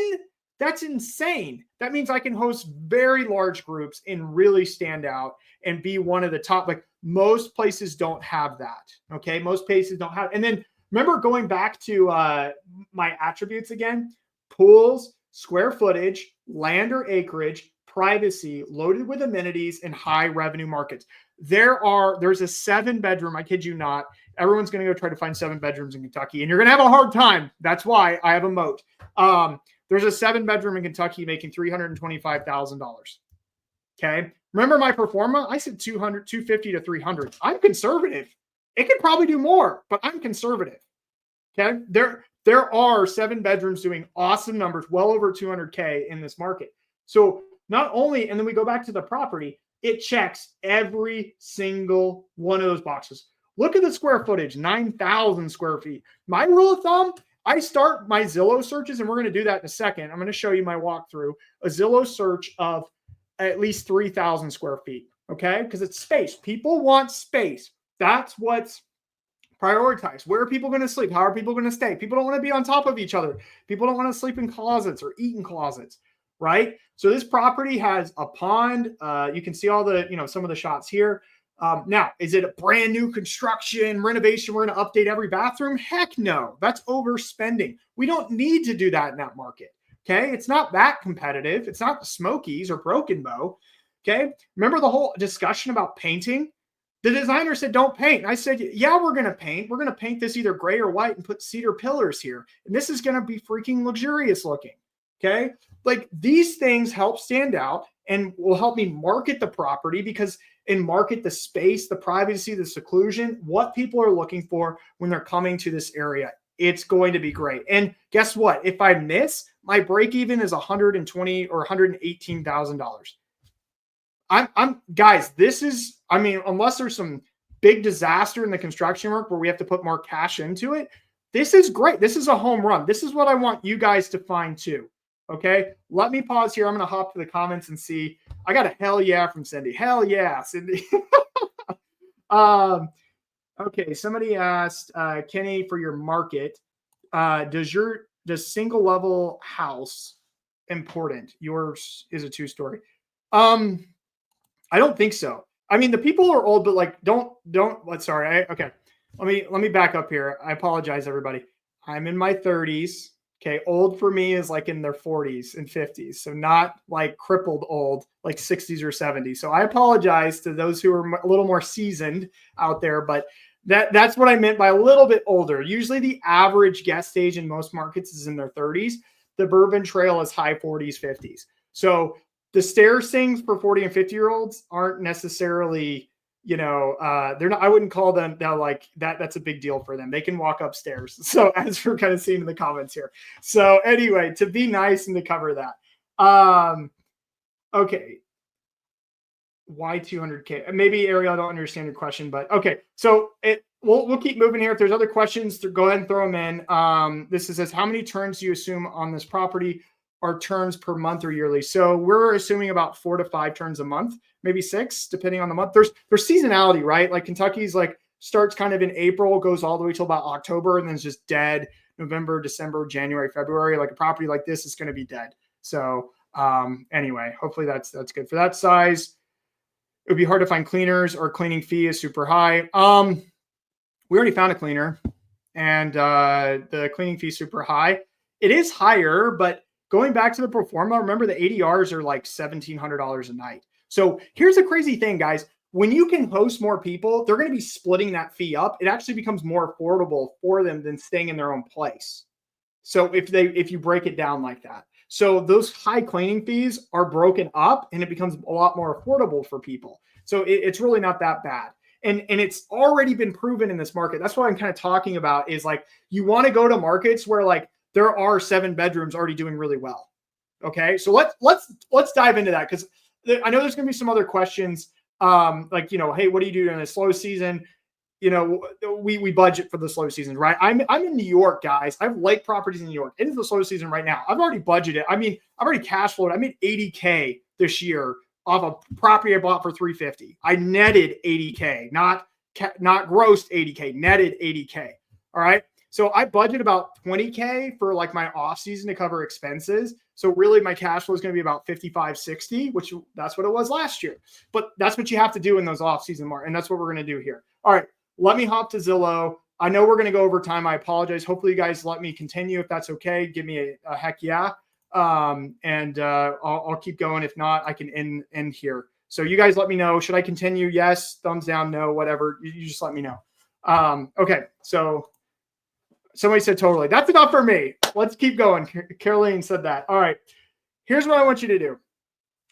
Speaker 1: that's insane. That means I can host very large groups and really stand out and be one of the top. Like, most places don't have that. Okay, most places don't have. And then remember, going back to my attributes again: pools, square footage, land or acreage, privacy, loaded with amenities, and high revenue markets. There's a 7 bedroom. I kid you not. Everyone's going to go try to find 7 bedrooms in Kentucky, and you're going to have a hard time. That's why I have a moat. There's a 7 bedroom in Kentucky making $325,000. Okay. Remember my pro forma? I said 250 to 300. I'm conservative. It could probably do more, but I'm conservative. Okay. There are 7 bedrooms doing awesome numbers, well over 200K in this market. So not only, and then we go back to the property, it checks every single one of those boxes. Look at the square footage, 9,000 square feet. My rule of thumb, I start my Zillow searches, and we're going to do that in a second. I'm going to show you my walkthrough, a Zillow search of at least 3,000 square feet. Okay. Because it's space. People want space. That's what's prioritized. Where are people going to sleep? How are people going to stay? People don't want to be on top of each other. People don't want to sleep in closets or eat in closets, right? So this property has a pond. You can see all the, some of the shots here. Now, is it a brand new construction, renovation? We're going to update every bathroom? Heck no. That's overspending. We don't need to do that in that market. Okay. It's not that competitive. It's not the Smokies or Broken Bow. Okay. Remember the whole discussion about painting? The designer said, don't paint. And I said, yeah, we're going to paint. We're going to paint this either gray or white and put cedar pillars here. And this is going to be freaking luxurious looking. Okay. Like, these things help stand out and will help me market the property and market the space, the privacy, the seclusion, what people are looking for when they're coming to this area. It's going to be great. And guess what? If I miss, my break even is $120,000 or $118,000. Guys, this is, unless there's some big disaster in the construction work where we have to put more cash into it, this is great. This is a home run. This is what I want you guys to find too. Okay. Let me pause here. I'm going to hop to the comments and see. I got a hell yeah from Cindy. Hell yeah, Cindy. Okay. Somebody asked, Kenny, for your market, does single level house important? Yours is a 2-story. I don't think so. The people are old, but like, sorry. Okay. Let me back up here. I apologize, everybody. I'm in my 30s. Okay. Old for me is like in their 40s and 50s. So not like crippled old, like 60s or 70s. So I apologize to those who are a little more seasoned out there, but that's what I meant by a little bit older. Usually the average guest age in most markets is in their 30s. The Bourbon Trail is high 40s, 50s. So the stairs things for 40 and 50-year-olds aren't necessarily, they're not, I wouldn't call them now like that. That's a big deal for them. They can walk upstairs. So as we're kind of seeing in the comments here. So anyway, to be nice and to cover that. Okay. Why 200K? Maybe Ariel, I don't understand your question, but okay. So we'll keep moving here. If there's other questions, go ahead and throw them in. This says, how many turns do you assume on this property are turns per month or yearly? So we're assuming about 4 to 5 turns a month, maybe 6, depending on the month. There's seasonality, right? Like Kentucky's like starts kind of in April, goes all the way till about October, and then it's just dead November, December, January, February. Like a property like this is going to be dead. So anyway, hopefully that's good for that size. It would be hard to find cleaners, or cleaning fee is super high. We already found a cleaner, and the cleaning fee is super high. It is higher, but going back to the pro forma, remember the ADRs are like $1,700 a night. So here's the crazy thing, guys. When you can host more people, they're going to be splitting that fee up. It actually becomes more affordable for them than staying in their own place. So if you break it down like that. So those high cleaning fees are broken up, and it becomes a lot more affordable for people. So it's really not that bad. And it's already been proven in this market. That's what I'm kind of talking about is like, you want to go to markets where like there are 7 bedrooms already doing really well. Okay. So let's dive into that. Cause I know there's going to be some other questions. Like, hey, what do you do in a slow season? We budget for the slow season, right? I'm in New York, guys. I have lake properties in New York. It is the slow season right now. I've already budgeted. I mean, I've already cash flowed. I made $80K this year off a property I bought for $350. I netted $80K, not grossed $80K, netted $80K. All right. So I budget about $20K for like my off season to cover expenses. So really my cash flow is going to be about 55, 60, which that's what it was last year. But that's what you have to do in those off season markets. And that's what we're going to do here. All right. Let me hop to Zillow. I know we're going to go over time. I apologize. Hopefully you guys let me continue. If that's okay, give me a heck yeah. I'll keep going. If not, I can end here. So you guys let me know. Should I continue? Yes, thumbs down, no, whatever. You just let me know. Okay. So somebody said totally. That's enough for me. Let's keep going. Caroline said that. All right. Here's what I want you to do.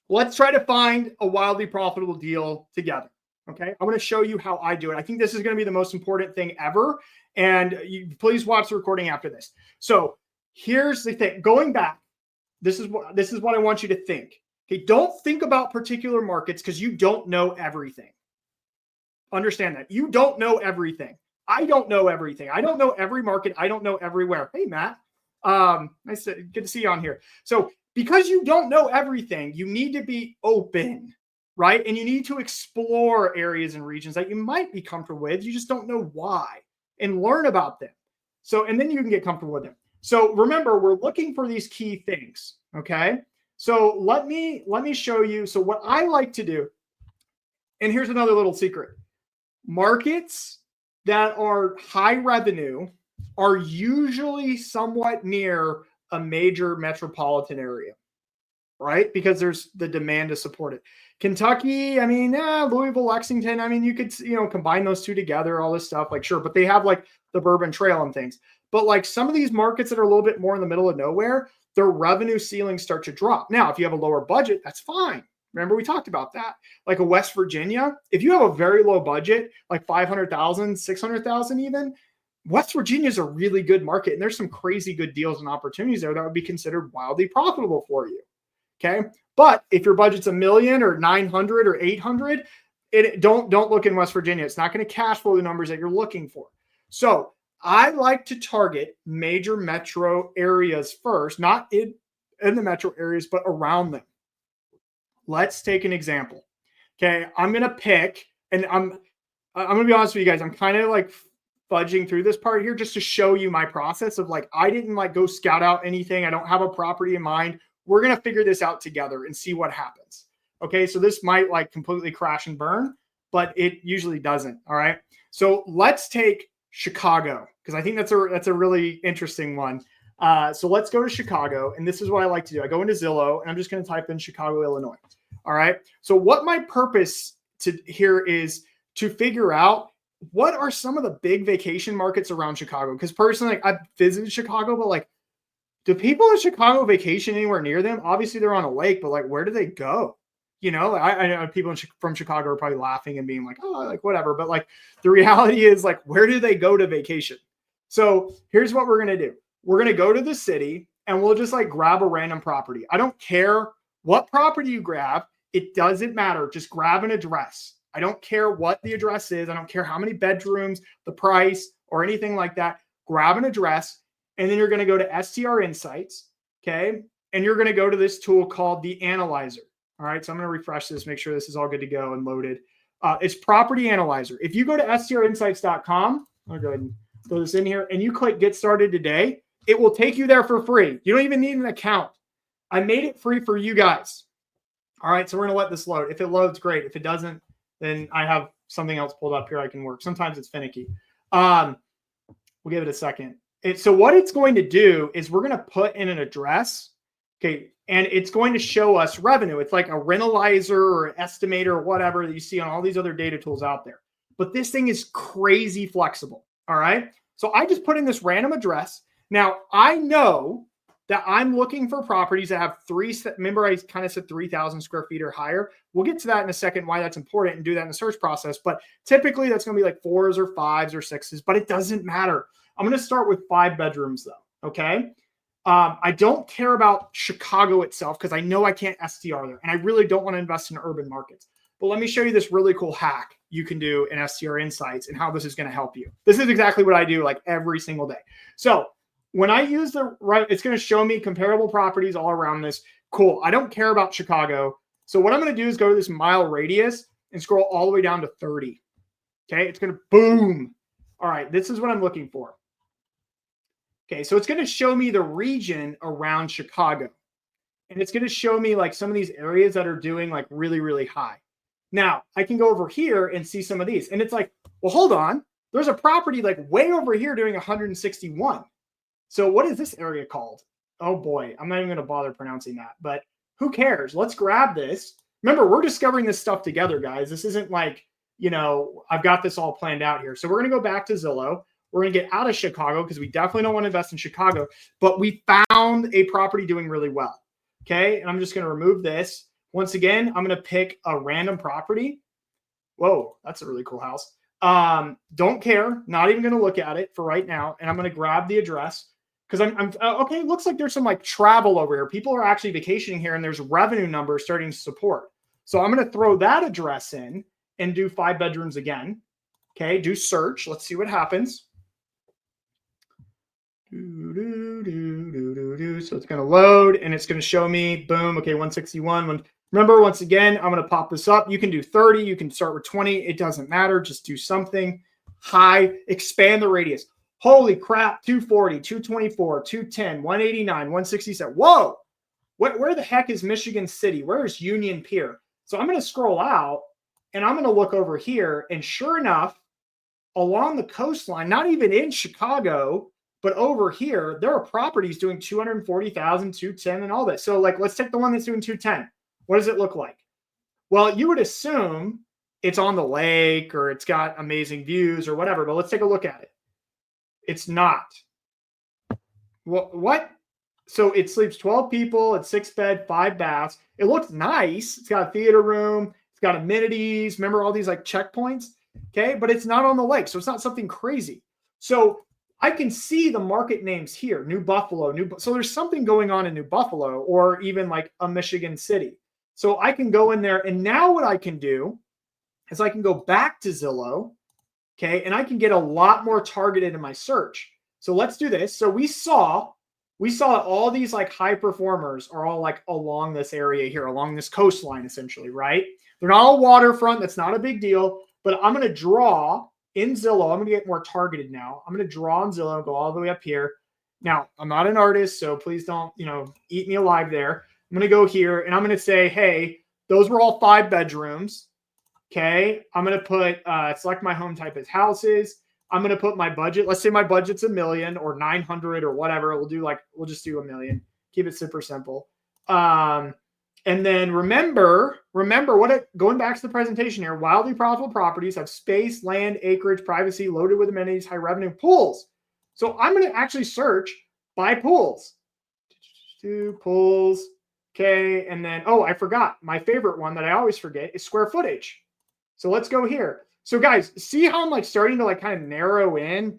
Speaker 1: Let's try to find a wildly profitable deal together. Okay. I'm going to show you how I do it. I think this is going to be the most important thing ever. And you please watch the recording after this. So here's the thing. Going back, this is what I want you to think. Okay. Don't think about particular markets because you don't know everything. Understand that. You don't know everything. I don't know everything. I don't know every market. I don't know everywhere. Hey, Matt. Good to see you on here. So because you don't know everything, you need to be open, right? And you need to explore areas and regions that you might be comfortable with. You just don't know why, and learn about them. So, and then you can get comfortable with them. So remember, we're looking for these key things. Okay. So let me show you. So what I like to do, and here's another little secret. Markets that are high revenue are usually somewhat near a major metropolitan area, right? Because there's the demand to support it. Kentucky, I mean, Louisville, Lexington, I mean, you could, combine those two together, all this stuff, like, sure, but they have like the Bourbon Trail and things. But like some of these markets that are a little bit more in the middle of nowhere, their revenue ceilings start to drop. Now, if you have a lower budget, that's fine. Remember, we talked about that. Like a West Virginia, if you have a very low budget, like 500,000, 600,000 even, West Virginia is a really good market. And there's some crazy good deals and opportunities there that would be considered wildly profitable for you. Okay. But if your budget's $1 million or 900 or 800, don't look in West Virginia. It's not going to cash flow the numbers that you're looking for. So I like to target major metro areas first, not in the metro areas, but around them. Let's take an example. Okay. I'm going to pick, and I'm going to be honest with you guys. I'm kind of like fudging through this part here just to show you my process of like, I didn't like go scout out anything. I don't have a property in mind. We're going to figure this out together and see what happens. Okay. So this might like completely crash and burn, but it usually doesn't. All right. So let's take Chicago, because I think that's a really interesting one. So let's go to Chicago, and this is what I like to do. I go into Zillow, and I'm just going to type in Chicago, Illinois. All right. So what my purpose here is to figure out what are some of the big vacation markets around Chicago. Because personally, like, I've visited Chicago, but like do people in Chicago vacation anywhere near them? Obviously, they're on a lake, but like, where do they go? You know, I know people from Chicago are probably laughing and being like, oh, like whatever. But like, the reality is, like, where do they go to vacation? So here's what we're going to do. We're going to go to the city and we'll just like grab a random property. I don't care what property you grab. It doesn't matter. Just grab an address. I don't care what the address is. I don't care how many bedrooms, the price, or anything like that. Grab an address. And then you're going to go to STR Insights, okay? And you're going to go to this tool called the Analyzer, all right? So I'm going to refresh this, make sure this is all good to go and loaded. It's Property Analyzer. If you go to strinsights.com, I'll go ahead and throw this in here, and you click Get Started Today, it will take you there for free. You don't even need an account. I made it free for you guys. All right, so we're going to let this load. If it loads, great. If it doesn't, then I have something else pulled up here I can work. Sometimes it's finicky. We'll give it a second. So what it's going to do is we're going to put in an address, okay, and it's going to show us revenue. It's like a rentalizer or an estimator or whatever that you see on all these other data tools out there. But this thing is crazy flexible, all right? So I just put in this random address. Now, I know that I'm looking for properties that have remember I kind of said 3,000 square feet or higher. We'll get to that in a second, why that's important, and do that in the search process. But typically that's going to be like 4s or 5s or 6s, but it doesn't matter. I'm going to start with 5 bedrooms though, okay? I don't care about Chicago itself because I know I can't STR there, and I really don't want to invest in urban markets. But let me show you this really cool hack you can do in STR Insights and how this is going to help you. This is exactly what I do like every single day. So when I use the right, it's going to show me comparable properties all around this. Cool. I don't care about Chicago. So what I'm going to do is go to this mile radius and scroll all the way down to 30. Okay. It's going to boom. All right. This is what I'm looking for. Okay. So it's going to show me the region around Chicago. And it's going to show me like some of these areas that are doing like really, really high. Now I can go over here and see some of these. And it's like, well, hold on. There's a property like way over here doing 161. So what is this area called? Oh boy, I'm not even going to bother pronouncing that, but who cares? Let's grab this. Remember, we're discovering this stuff together, guys. This isn't like, you know, I've got this all planned out here. So we're going to go back to Zillow. We're going to get out of Chicago because we definitely don't want to invest in Chicago, but we found a property doing really well. Okay. And I'm just going to remove this. Once again, I'm going to pick a random property. Whoa, that's a really cool house. Don't care. Not even going to look at it for right now. And I'm going to grab the address. Because I'm okay. It looks like there's some like travel over here. People are actually vacationing here, and there's revenue numbers starting to support. So I'm going to throw that address in and do 5 bedrooms again. Okay, do search. Let's see what happens. So it's going to load, and it's going to show me, boom, okay, 161. Remember, once again, I'm going to pop this up. You can do 30. You can start with 20. It doesn't matter. Just do something high. Expand the radius. Holy crap, 240, 224, 210, 189, 167. Whoa, where the heck is Michigan City? Where is Union Pier? So I'm going to scroll out, and I'm going to look over here, and sure enough, along the coastline, not even in Chicago, but over here, there are properties doing 240,000, 210, and all that. So like, let's take the one that's doing 210. What does it look like? Well, you would assume it's on the lake or it's got amazing views or whatever, but let's take a look at it. It's not. Well, what? So it sleeps 12 people. It's 6 bed, 5 baths. It looks nice. It's got a theater room. It's got amenities. Remember all these like checkpoints? Okay. But it's not on the lake. So it's not something crazy. So I can see the market names here. New Buffalo. So there's something going on in New Buffalo or even like a Michigan City. So I can go in there. And now what I can do is I can go back to Zillow. Okay, and I can get a lot more targeted in my search. So let's do this. So we saw all these like high performers are all like along this area here, along this coastline, essentially, right? They're not all waterfront. That's not a big deal. But I'm going to draw in Zillow. I'm going to get more targeted now. I'm going to draw in Zillow and go all the way up here. Now, I'm not an artist, so please don't, eat me alive there. I'm going to go here and I'm going to say, hey, those were all 5 bedrooms. Okay, I'm going to put, select my home type as houses. I'm going to put my budget. Let's say my budget's $1 million or 900 or whatever. We'll just do $1 million. Keep it super simple. And then remember going back to the presentation here, wildly profitable properties have space, land, acreage, privacy, loaded with amenities, high revenue, pools. So I'm going to actually search by pools. 2 pulls. Okay. And then, oh, I forgot my favorite one that I always forget is square footage. So let's go here. So guys, see how I'm like starting to like kind of narrow in.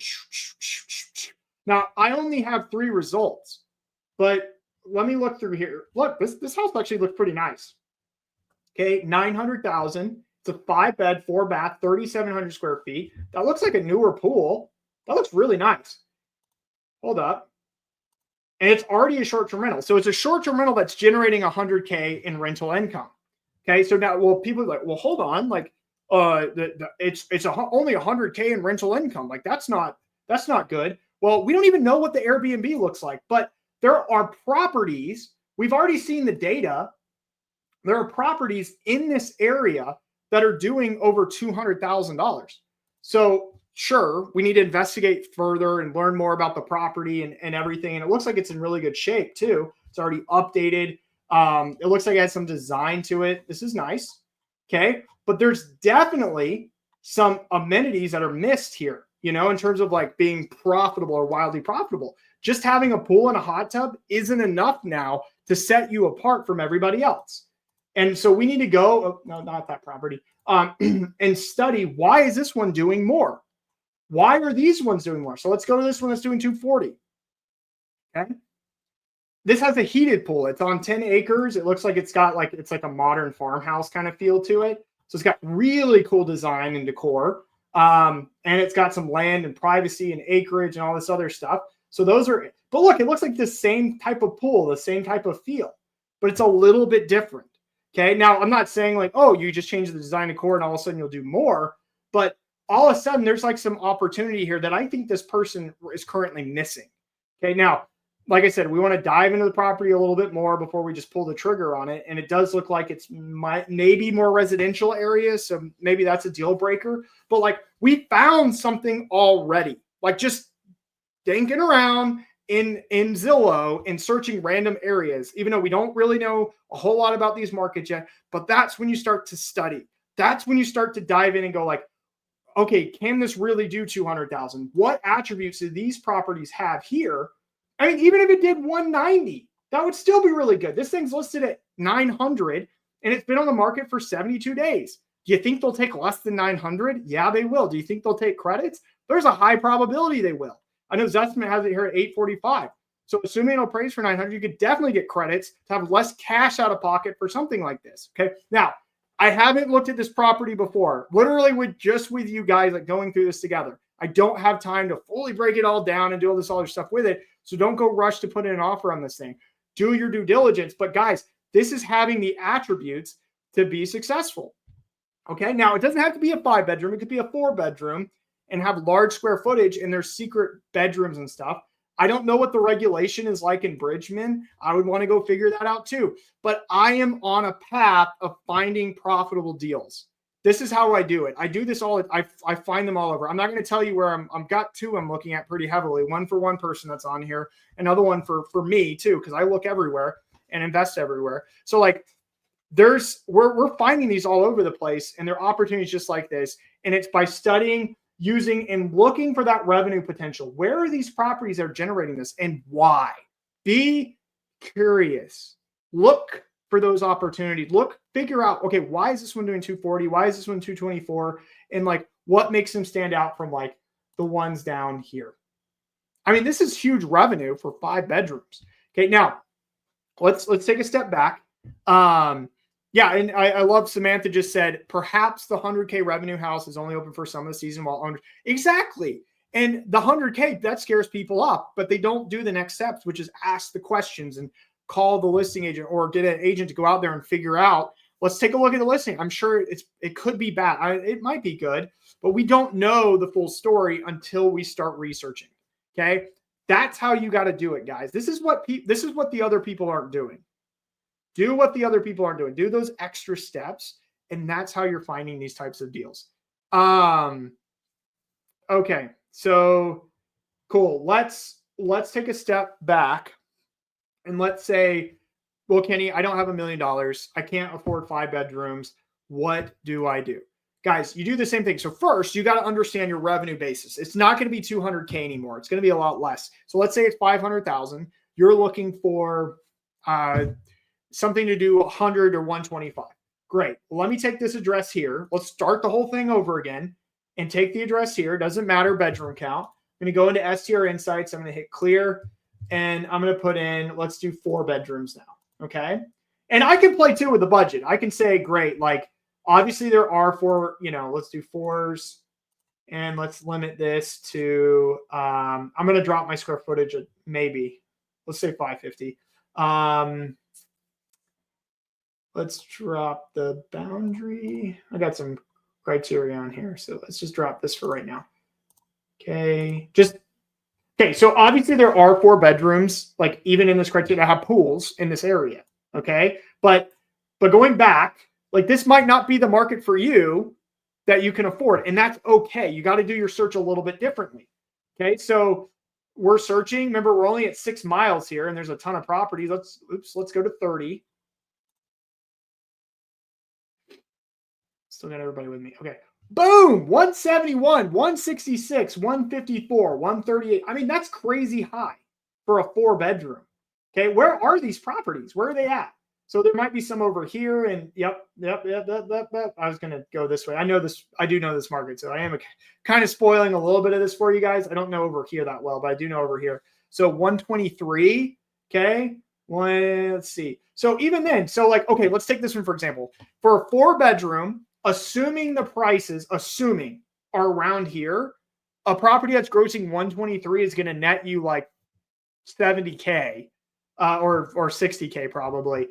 Speaker 1: Now I only have 3 results, but let me look through here. Look, this house actually looks pretty nice. Okay, 900,000. It's a 5-bed, 4-bath, 3,700 square feet. That looks like a newer pool. That looks really nice. Hold up. And it's already a short-term rental. So it's a short-term rental that's generating 100K in rental income. Okay, so now, well, people are like, well, hold on, like, it's only 100K in rental income. Like that's not good. Well, we don't even know what the Airbnb looks like, but there are properties. We've already seen the data. There are properties in this area that are doing over $200,000. So sure, we need to investigate further and learn more about the property and everything. And it looks like it's in really good shape too. It's already updated. It looks like it has some design to it. This is nice. Okay. But there's definitely some amenities that are missed here, in terms of like being profitable or wildly profitable. Just having a pool and a hot tub isn't enough now to set you apart from everybody else. And so we need to go, oh, no, not that property, and study, why is this one doing more? Why are these ones doing more? So let's go to this one that's doing 240. Okay. This has a heated pool. It's on 10 acres. It looks like it's like a modern farmhouse kind of feel to it. So it's got really cool design and decor. And it's got some land and privacy and acreage and all this other stuff. So those are, but look, it looks like the same type of pool, the same type of feel, but it's a little bit different. Okay. Now I'm not saying like, oh, you just change the design decor and all of a sudden you'll do more, but all of a sudden there's like some opportunity here that I think this person is currently missing. Okay. Now, like I said, we want to dive into the property a little bit more before we just pull the trigger on it. And it does look like it's maybe more residential areas. So maybe that's a deal breaker. But like we found something already, like just dinking around in Zillow and searching random areas, even though we don't really know a whole lot about these markets yet. But that's when you start to study. That's when you start to dive in and go like, okay, can this really do 200,000? What attributes do these properties have here? I mean, even if it did 190, that would still be really good. This thing's listed at 900 and it's been on the market for 72 days. Do you think they'll take less than 900? Yeah, they will. Do you think they'll take credits? There's a high probability they will. I know Zestimate has it here at 845. So assuming it'll appraise for 900, you could definitely get credits to have less cash out of pocket for something like this. Okay. Now, I haven't looked at this property before, literally with you guys like going through this together. I don't have time to fully break it all down and do all this other stuff with it. So don't go rush to put in an offer on this thing. Do your due diligence. But guys, this is having the attributes to be successful. Okay. Now it doesn't have to be a 5-bedroom. It could be a 4-bedroom and have large square footage and there's secret bedrooms and stuff. I don't know what the regulation is like in Bridgman. I would want to go figure that out too. But I am on a path of finding profitable deals. This is how I do it. I do this all. I find them all over. I'm not going to tell you where I've got 2 I'm looking at pretty heavily. One for one person that's on here. Another one for me too, because I look everywhere and invest everywhere. So like we're finding these all over the place and there are opportunities just like this. And it's by studying, using, and looking for that revenue potential. Where are these properties that are generating this and why? Be curious. Look for those opportunities. Figure out, okay, why is this one doing 240? Why is this one 224? And like, what makes them stand out from like the ones down here? I mean, this is huge revenue for 5 bedrooms. Okay, now let's take a step back. Yeah, and I love Samantha just said, perhaps the 100K revenue house is only open for some of the season while owners. Exactly. And the 100K, that scares people off, but they don't do the next steps, which is ask the questions and call the listing agent or get an agent to go out there and figure out, let's take a look at the listing. I'm sure it could be bad. It might be good, but we don't know the full story until we start researching. Okay. That's how you got to do it, guys. This is what the other people aren't doing. Do what the other people aren't doing. Do those extra steps. And that's how you're finding these types of deals. Okay. So cool. Let's take a step back and let's say, well, Kenny, I don't have $1 million. I can't afford 5 bedrooms. What do I do? Guys, you do the same thing. So first, you got to understand your revenue basis. It's not going to be 200K anymore. It's going to be a lot less. So let's say it's 500,000. You're looking for something to do 100 or 125. Great. Well, let me take this address here. Let's start the whole thing over again and take the address here. Doesn't matter bedroom count. I'm going to go into STR Insights. I'm going to hit clear, and I'm going to put in, let's do 4 bedrooms now. Okay. And I can play too with the budget. I can say, great, like obviously there are 4, let's do 4s, and let's limit this to, I'm going to drop my square footage at maybe, let's say 550. Let's drop the boundary. I got some criteria on here, so let's just drop this for right now. Okay. So obviously there are 4 bedrooms, like even in this criteria, that have pools in this area. Okay. But going back, like this might not be the market for you that you can afford. And that's okay. You got to do your search a little bit differently. Okay. So we're searching. Remember, we're only at 6 miles here and there's a ton of properties. Let's go to 30. Still got everybody with me. Okay. Boom. 171, 166, 154, 138. I mean, that's crazy high for a 4 bedroom. Okay. Where are these properties? Where are they at? So there might be some over here, and yep. I was going to go this way. I do know this market, so I am kind of spoiling a little bit of this for you guys. I don't know over here that well, but I do know over here. So 123. Okay. Let's see. So even then, okay, let's take this one for example. For a 4 bedroom, assuming the prices, are around here, a property that's grossing 123 is going to net you like 70K or 60K probably.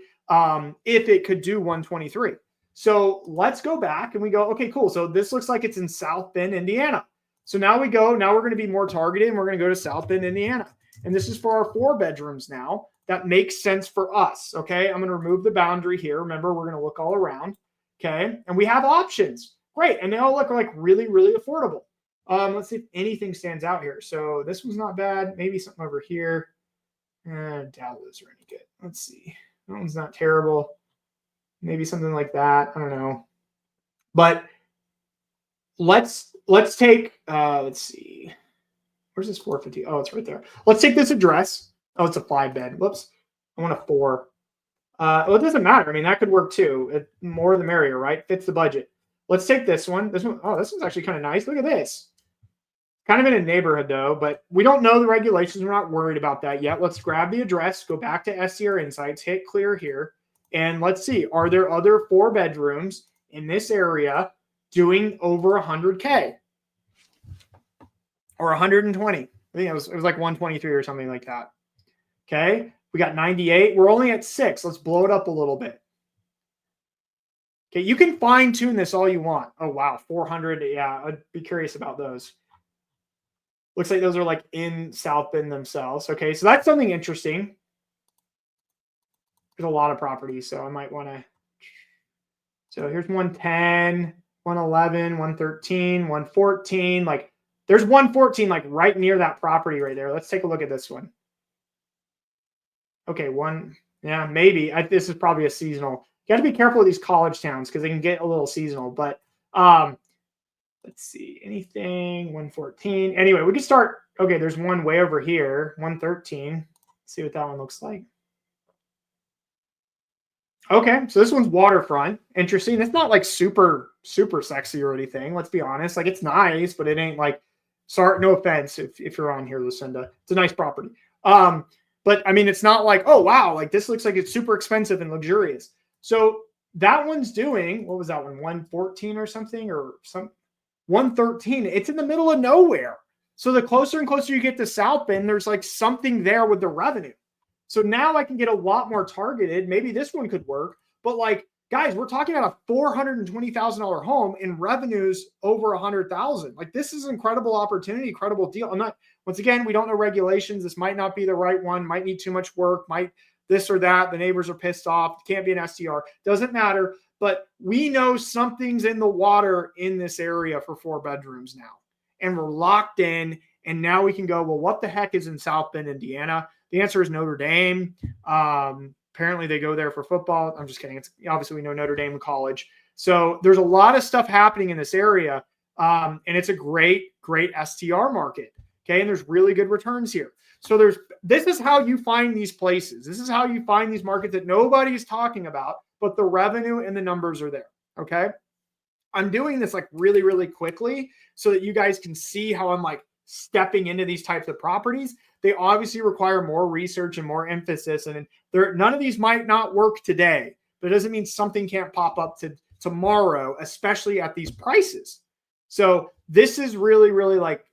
Speaker 1: If it could do 123. So let's go back and we go, okay, cool. So this looks like it's in South Bend, Indiana. So now we're going to be more targeted and we're going to go to South Bend, Indiana. And this is for our 4 bedrooms now. That makes sense for us. Okay. I'm going to remove the boundary here. Remember, we're going to look all around. Okay. And we have options. Great. And they all look like really, really affordable. Let's see if anything stands out here. So this one's not bad. Maybe something over here. Doubt those are any good. Let's see. That one's not terrible. Maybe something like that. I don't know. But let's take, let's see. Where's this 450? Oh, it's right there. Let's take this address. Oh, it's a 5 bed. Whoops. I want a 4. Well, it doesn't matter. I mean, that could work too. More the merrier, right? Fits the budget. Let's take this one. Oh, this one's actually kind of nice. Look at this. Kind of in a neighborhood though, but we don't know the regulations. We're not worried about that yet. Let's grab the address, go back to STR Insights, hit clear here, and let's see, are there other 4 bedrooms in this area doing over 100K or 120? I think it was like 123 or something like that. Okay, we got 98. We're only at 6. Let's blow it up a little bit. Okay, you can fine tune this all you want. Oh wow, 400. Yeah, I'd be curious about those. Looks like those are like in South Bend themselves. Okay, so that's something interesting. There's a lot of properties, so I might want to. So here's 110, 111, 113, 114. Like there's 114 like right near that property right there. Let's take a look at this one. Okay, yeah, maybe. This is probably a seasonal. You got to be careful with these college towns because they can get a little seasonal. But let's see, anything 114. Anyway, we can start. Okay, there's one way over here, 113. Let's see what that one looks like. Okay, so this one's waterfront. Interesting. It's not like super sexy or anything. Let's be honest. Like it's nice, but it ain't like. Sorry, no offense if you're on here, Lucinda. It's a nice property. But I mean, it's not like, oh wow, like this looks like it's super expensive and luxurious. So that one's doing, what was that one, 114 or something, or some 113. It's in the middle of nowhere. So the closer and closer you get to South Bend, there's like something there with the revenue. So now I can get a lot more targeted. Maybe this one could work, but like, guys, we're talking about a $420,000 home in revenues over 100,000. Like this is an incredible opportunity, incredible deal. Once again, we don't know regulations. This might not be the right one, might need too much work, might this or that. The neighbors are pissed off. Can't be an STR. Doesn't matter. But we know something's in the water in this area for 4 bedrooms now. And we're locked in. And now we can go, well, what the heck is in South Bend, Indiana? The answer is Notre Dame. Apparently they go there for football. I'm just kidding. It's obviously we know Notre Dame college. So there's a lot of stuff happening in this area. And it's a great STR market. Okay. And there's really good returns here. So this is how you find these places. This is how you find these markets that nobody's talking about, but the revenue and the numbers are there. Okay. I'm doing this like really, really quickly so that you guys can see how I'm like stepping into these types of properties. They obviously require more research and more emphasis. And none of these might not work today, but it doesn't mean something can't pop up tomorrow, especially at these prices. So this is really, really like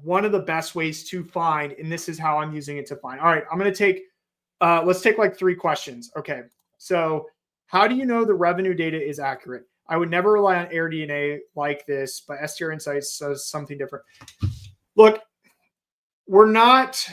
Speaker 1: one of the best ways to find, and this is how I'm using it to find. All right, I'm going to take, let's take like 3 questions. Okay, so how do you know the revenue data is accurate? I would never rely on AirDNA like this, but STR Insights says something different. Look, we're not,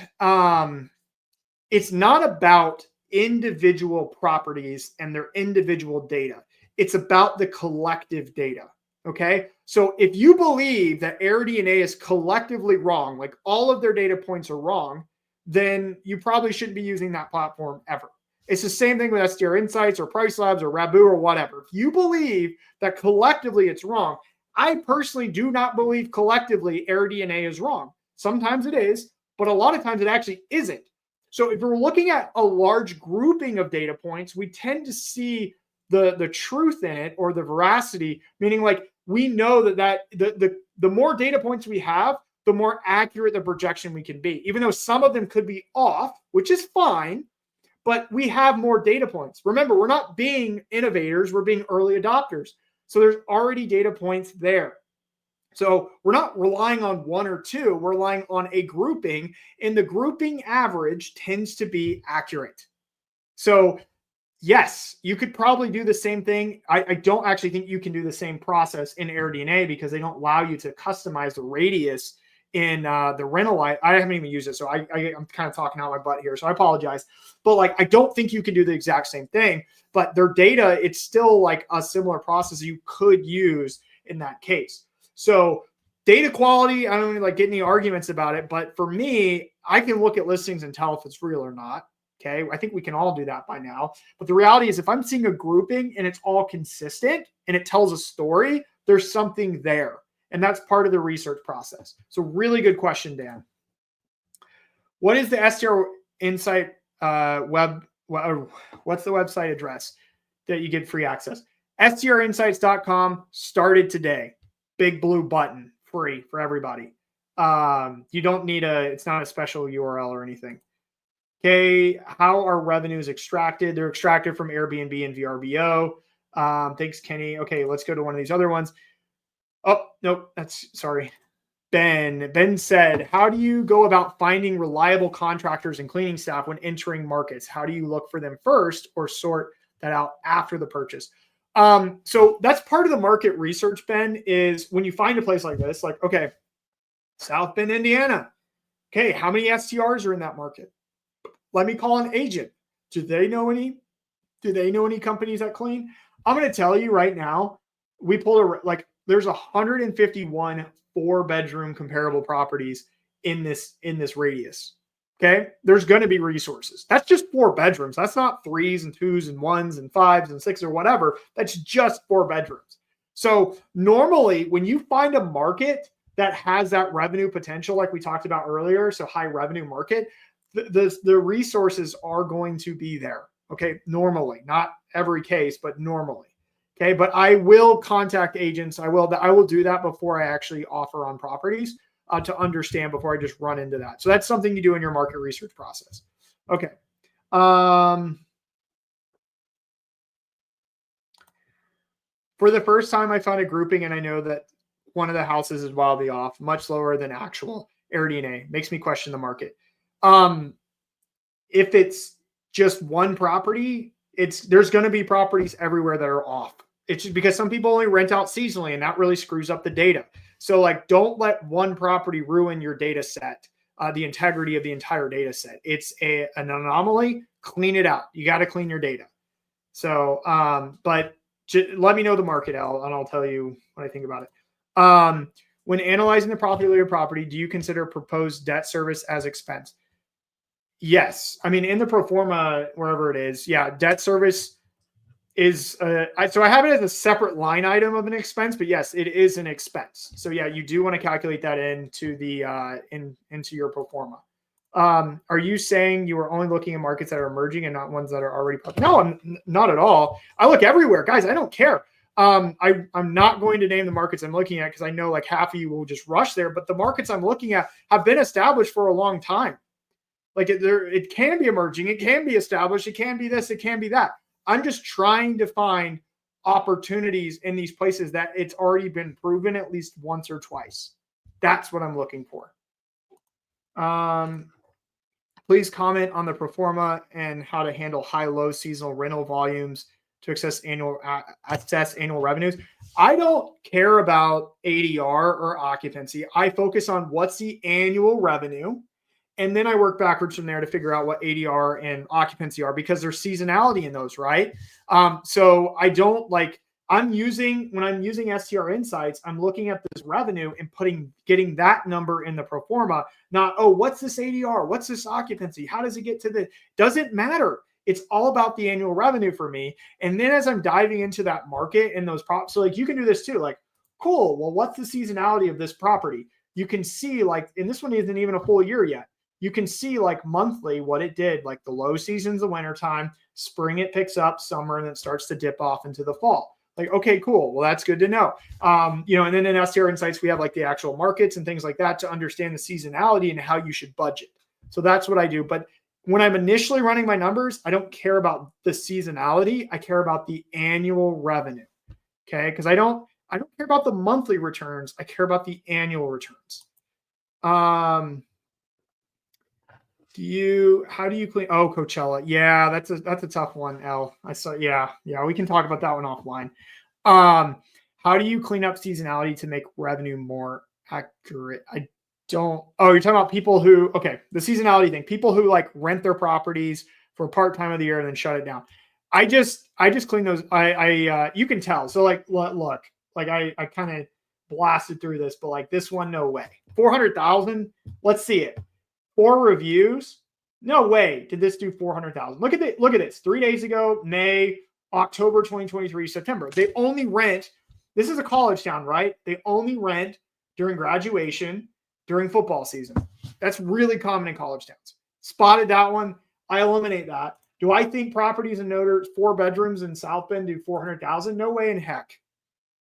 Speaker 1: it's not about individual properties and their individual data. It's about the collective data. Okay. So if you believe that AirDNA is collectively wrong, like all of their data points are wrong, then you probably shouldn't be using that platform ever. It's the same thing with STR Insights or Price Labs or Rabu or whatever. If you believe that collectively it's wrong, I personally do not believe collectively AirDNA is wrong. Sometimes it is, but a lot of times it actually isn't. So if we're looking at a large grouping of data points, we tend to see the truth in it or the veracity, meaning like we know that the more data points we have, the more accurate the projection we can be, even though some of them could be off, which is fine. But we have more data points. Remember, we're not being innovators, we're being early adopters. So there's already data points there. So we're not relying on 1 or 2, we're relying on a grouping, and the grouping average tends to be accurate. So yes, you could probably do the same thing. I don't actually think you can do the same process in AirDNA because they don't allow you to customize the radius in the rental light. I haven't even used it, so I'm kind of talking out my butt here, so I apologize. But like, I don't think you can do the exact same thing. But their data, it's still like a similar process you could use in that case. So data quality, I don't like get any arguments about it. But for me, I can look at listings and tell if it's real or not. Okay, I think we can all do that by now. But the reality is, if I'm seeing a grouping and it's all consistent and it tells a story, there's something there. And that's part of the research process. So really good question, Dan. What is the STR Insight what's the website address that you get free access? STRinsights.com, started today. Big blue button, free for everybody. You don't need it's not a special URL or anything. Okay, how are revenues extracted? They're extracted from Airbnb and VRBO. Thanks, Kenny. Okay, let's go to one of these other ones. Oh, nope, sorry. Ben said, how do you go about finding reliable contractors and cleaning staff when entering markets? How do you look for them first or sort that out after the purchase? So that's part of the market research, Ben, is when you find a place like this, like, okay, South Bend, Indiana. Okay, how many STRs are in that market? Let me call an agent. Do they know any companies that clean? I'm going to tell you right now, we pulled there's 151 4-bedroom comparable properties in this radius. Okay. There's going to be resources. That's just 4 bedrooms. That's not 3s and 2s and 1s and 5s and 6s or whatever. That's just 4 bedrooms. So normally when you find a market that has that revenue potential, like we talked about earlier, so high revenue market, the resources are going to be there. Okay. Normally, not every case, but normally. Okay. But I will contact agents. I will do that before I actually offer on properties to understand before I just run into that. So that's something you do in your market research process. Okay. For the first time, I found a grouping and I know that one of the houses is wildly off, much lower than actual AirDNA. Makes me question the market. If it's just one property, there's going to be properties everywhere that are off. It's just because some people only rent out seasonally and that really screws up the data. So like, don't let one property ruin your data set, the integrity of the entire data set. It's an anomaly. Clean it out. You got to clean your data. So, but let me know the market, Al, and I'll tell you what I think about it. When analyzing the profitability of property, do you consider proposed debt service as expense? Yes. I mean, in the pro forma, wherever it is, yeah, debt service so I have it as a separate line item of an expense, but yes, it is an expense. So yeah, you do want to calculate that into the into your pro forma. Are you saying you are only looking at markets that are emerging and not ones that are already public? No, I'm not at all. I look everywhere, guys. I don't care. I'm not going to name the markets I'm looking at because I know like half of you will just rush there. But the markets I'm looking at have been established for a long time. Like it can be emerging, it can be established, it can be this, it can be that. I'm just trying to find opportunities in these places that it's already been proven at least once or twice. That's what I'm looking for. Please comment on the pro forma and how to handle high-low seasonal rental volumes to assess annual revenues. I don't care about ADR or occupancy. I focus on what's the annual revenue. And then I work backwards from there to figure out what ADR and occupancy are because there's seasonality in those, right? So I don't like, when I'm using STR insights, I'm looking at this revenue and getting that number in the pro forma, not, oh, what's this ADR? What's this occupancy? How does it get to the, doesn't matter. It's all about the annual revenue for me. And then as I'm diving into that market and those props, so like you can do this too, like, cool, well, what's the seasonality of this property? You can see like, and this one isn't even a full year yet. You can see like monthly what it did, like the low season's the wintertime, spring it picks up, summer, and then it starts to dip off into the fall. Like, okay, cool. Well, that's good to know. And then in STR Insights, we have like the actual markets and things like that to understand the seasonality and how you should budget. So that's what I do. But when I'm initially running my numbers, I don't care about the seasonality. I care about the annual revenue. Okay. Because I don't care about the monthly returns. I care about the annual returns. How do you clean? Oh, Coachella. Yeah, that's a tough one, L. I saw. Yeah. We can talk about that one offline. How do you clean up seasonality to make revenue more accurate? I don't. Oh, you're talking about people who, okay, the seasonality thing, people who like rent their properties for part time of the year and then shut it down. I just clean those. You can tell. So like, look, like I kind of blasted through this, but like this one, no way. 400,000. Let's see it. 4 reviews. No way did this do 400,000. Look at this. 3 days ago, May, October 2023, September. They only rent. This is a college town, right? They only rent during graduation, during football season. That's really common in college towns. Spotted that one. I eliminate that. Do I think properties in Notre 4 bedrooms in South Bend do 400,000? No way in heck.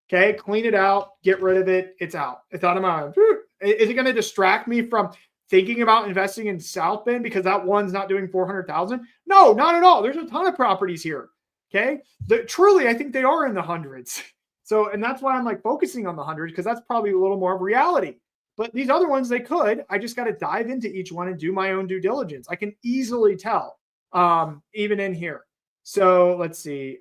Speaker 1: Okay, clean it out, get rid of it. It's out. It's out of my mind. Is it going to distract me from thinking about investing in South Bend because that one's not doing 400,000? No, not at all. There's a ton of properties here. Okay. Truly, I think they are in the hundreds. So, and that's why I'm like focusing on the hundreds because that's probably a little more of reality. But these other ones, they could. I just got to dive into each one and do my own due diligence. I can easily tell, even in here. So let's see.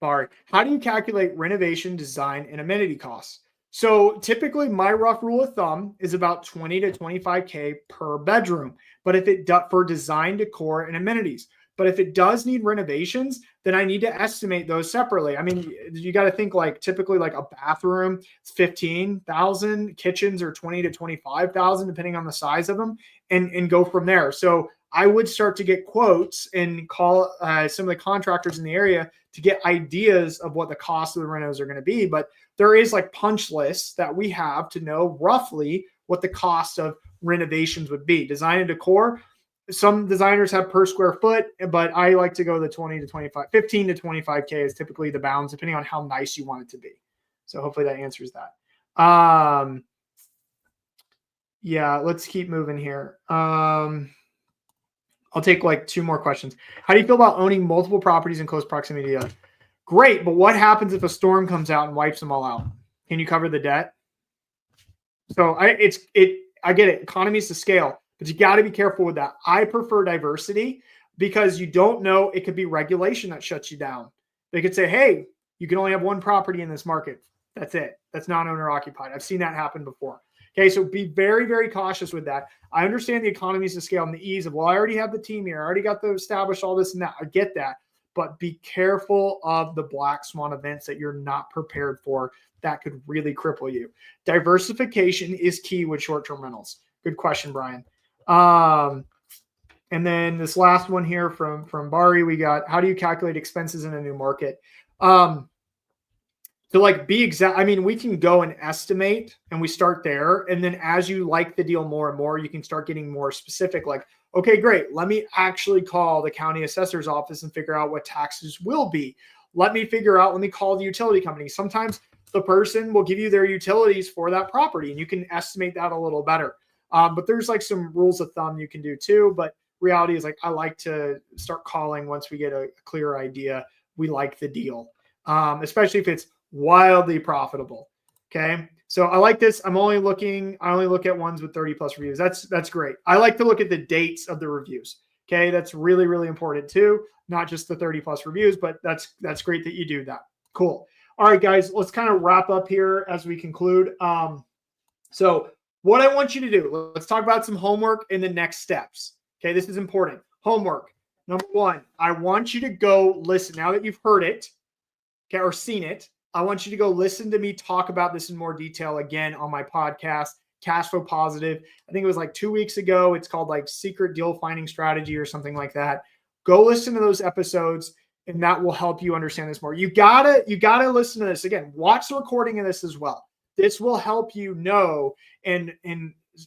Speaker 1: Barry, how do you calculate renovation, design, and amenity costs? So typically my rough rule of thumb is about 20 to 25K per bedroom, but if it for design, decor, and amenities. But if it does need renovations, then I need to estimate those separately. I mean, you got to think like typically like a bathroom, it's 15,000, kitchens are 20 to 25,000, depending on the size of them, and go from there. So I would start to get quotes and call some of the contractors in the area to get ideas of what the cost of the renos are going to be. But there is like punch lists that we have to know roughly what the cost of renovations would be. Design and decor, some designers have per square foot, but I like to go the 20 to 25, 15 to 25K is typically the bounds, depending on how nice you want it to be. So hopefully that answers that. Yeah, let's keep moving here. I'll take like 2 more questions. How do you feel about owning multiple properties in close proximity? Great, but what happens if a storm comes out and wipes them all out? Can you cover the debt? So I get it. Economies to scale, but you got to be careful with that. I prefer diversity because you don't know. It could be regulation that shuts you down. They could say, hey, you can only have 1 property in this market. That's it. That's non-owner occupied. I've seen that happen before. Okay, so be very, very cautious with that. I understand the economies of scale and the ease of, well, I already have the team here. I already got to establish all this and that. I get that. But be careful of the black swan events that you're not prepared for that could really cripple you. Diversification is key with short-term rentals. Good question, Brian. And then this last one here from Bari, we got, how do you calculate expenses in a new market? To like be exact, I mean, we can go and estimate and we start there. And then as you like the deal more and more, you can start getting more specific. Like, okay, great. Let me actually call the county assessor's office and figure out what taxes will be. Let me call the utility company. Sometimes the person will give you their utilities for that property and you can estimate that a little better. But there's like some rules of thumb you can do too. But reality is like, I like to start calling once we get a clear idea. We like the deal, especially if it's wildly profitable. Okay. So I like this. I only look at ones with 30 plus reviews. That's great. I like to look at the dates of the reviews. Okay. That's really, really important too. Not just the 30 plus reviews, but that's great that you do that. Cool. All right, guys, let's kind of wrap up here as we conclude. So what I want you to do, let's talk about some homework and the next steps. Okay. This is important. Homework. Number one, I want you to go listen. Now that you've heard it, okay, or seen it, I want you to go listen to me talk about this in more detail again on my podcast, Cash Flow Positive. I think it was like 2 weeks ago. It's called like Secret Deal Finding Strategy or something like that. Go listen to those episodes and that will help you understand this more. You gotta listen to this again. Watch the recording of this as well. This will help you know and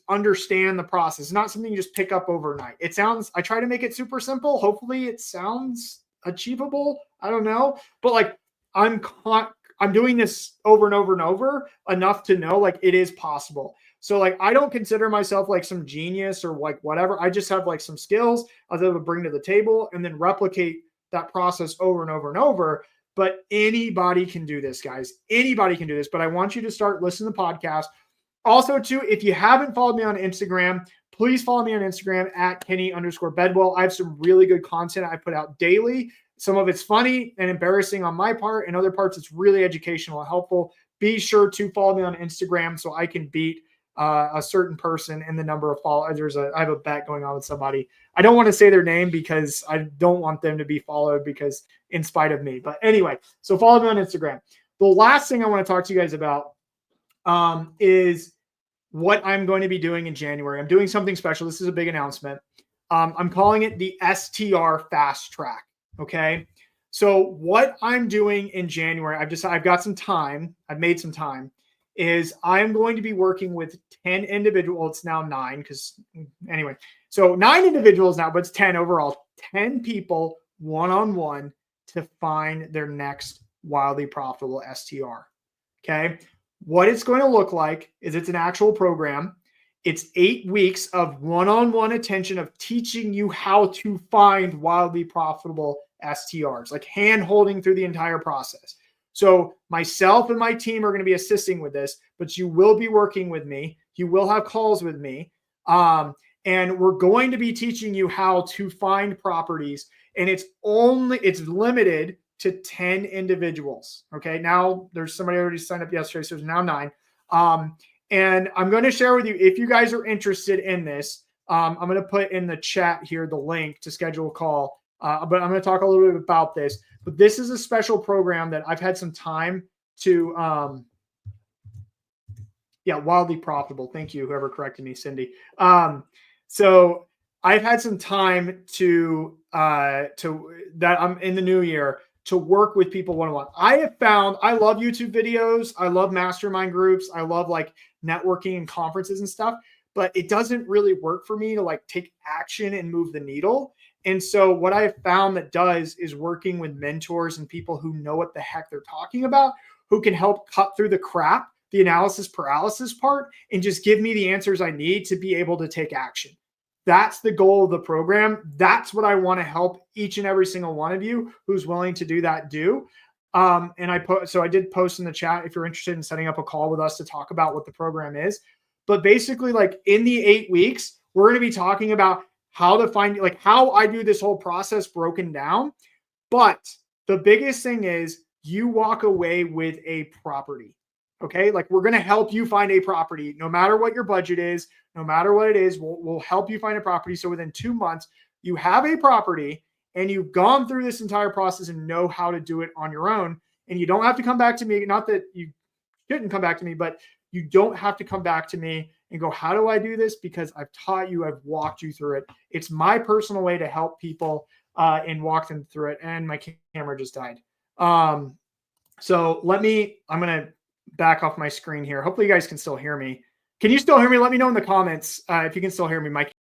Speaker 1: understand the process. It's not something you just pick up overnight. I try to make it super simple. Hopefully it sounds achievable. I don't know, but like I'm doing this over and over and over enough to know like it is possible. So like, I don't consider myself like some genius or like whatever. I just have like some skills I was able to bring to the table and then replicate that process over and over and over. But anybody can do this, guys. Anybody can do this. But I want you to start listening to the podcast. Also, too, if you haven't followed me on Instagram, please follow me on Instagram at Kenny_Bedwell. I have some really good content I put out daily. Some of it's funny and embarrassing on my part, and other parts it's really educational and helpful. Be sure to follow me on Instagram so I can beat a certain person in the number of followers. I have a bet going on with somebody. I don't want to say their name because I don't want them to be followed because in spite of me. But anyway, so follow me on Instagram. The last thing I want to talk to you guys about is what I'm going to be doing in January. I'm doing something special. This is a big announcement. I'm calling it the STR Fast Track. Okay. So what I'm doing in January, I've got some time. I've made some time. Is I'm going to be working with 10 individuals. Well, it's now 9 because anyway. So 9 individuals now, but it's 10 overall. 10 people one-on-one to find their next wildly profitable STR. Okay. What it's going to look like is it's an actual program. It's 8 weeks of one-on-one attention of teaching you how to find wildly profitable STRs, like hand holding through the entire process. So myself and my team are going to be assisting with this, but you will be working with me. You will have calls with me. And we're going to be teaching you how to find properties. And it's limited to 10 individuals. Okay. Now there's somebody already signed up yesterday. So there's now 9. And I'm going to share with you, if you guys are interested in this, I'm going to put in the chat here the link to schedule a call. But I'm going to talk a little bit about this. But this is a special program that I've had some time to, wildly profitable. Thank you, whoever corrected me, Cindy. So I've had some time to that I'm in the new year to work with people one-on-one. I have found I love YouTube videos. I love mastermind groups. I love like networking and conferences and stuff, but it doesn't really work for me to like take action and move the needle. And so what I have found that does is working with mentors and people who know what the heck they're talking about, who can help cut through the crap, the analysis paralysis part, and just give me the answers I need to be able to take action. That's the goal of the program. That's what I want to help each and every single one of you who's willing to do that do. And I did post in the chat if you're interested in setting up a call with us to talk about what the program is. But basically, like in the 8 weeks, we're going to be talking about how to find, like how I do this whole process broken down. But the biggest thing is you walk away with a property. Okay. Like we're going to help you find a property, no matter what your budget is, no matter what it is, we'll help you find a property. So within 2 months, you have a property and you've gone through this entire process and know how to do it on your own. And you don't have to come back to me. Not that you shouldn't come back to me, but You don't have to come back to me and go, how do I do this? Because I've taught you, I've walked you through it. It's my personal way to help people and walk them through it. And my camera just died. So I'm going to back off my screen here. Hopefully you guys can still hear me. Can you still hear me? Let me know in the comments if you can still hear me. Mike.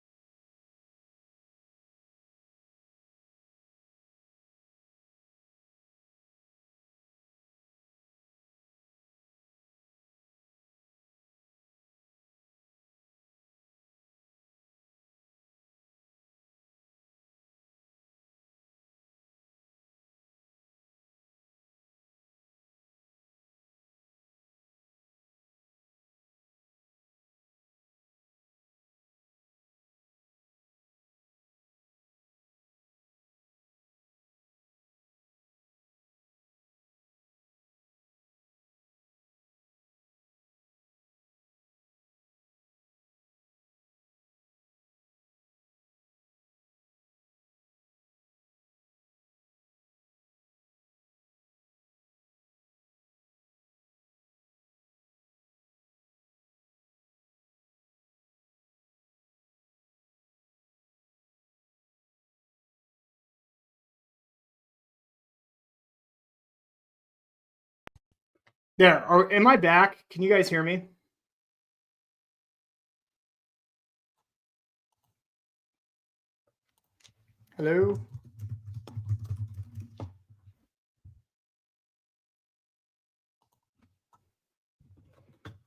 Speaker 1: There. Or am I back? Can you guys hear me? Hello?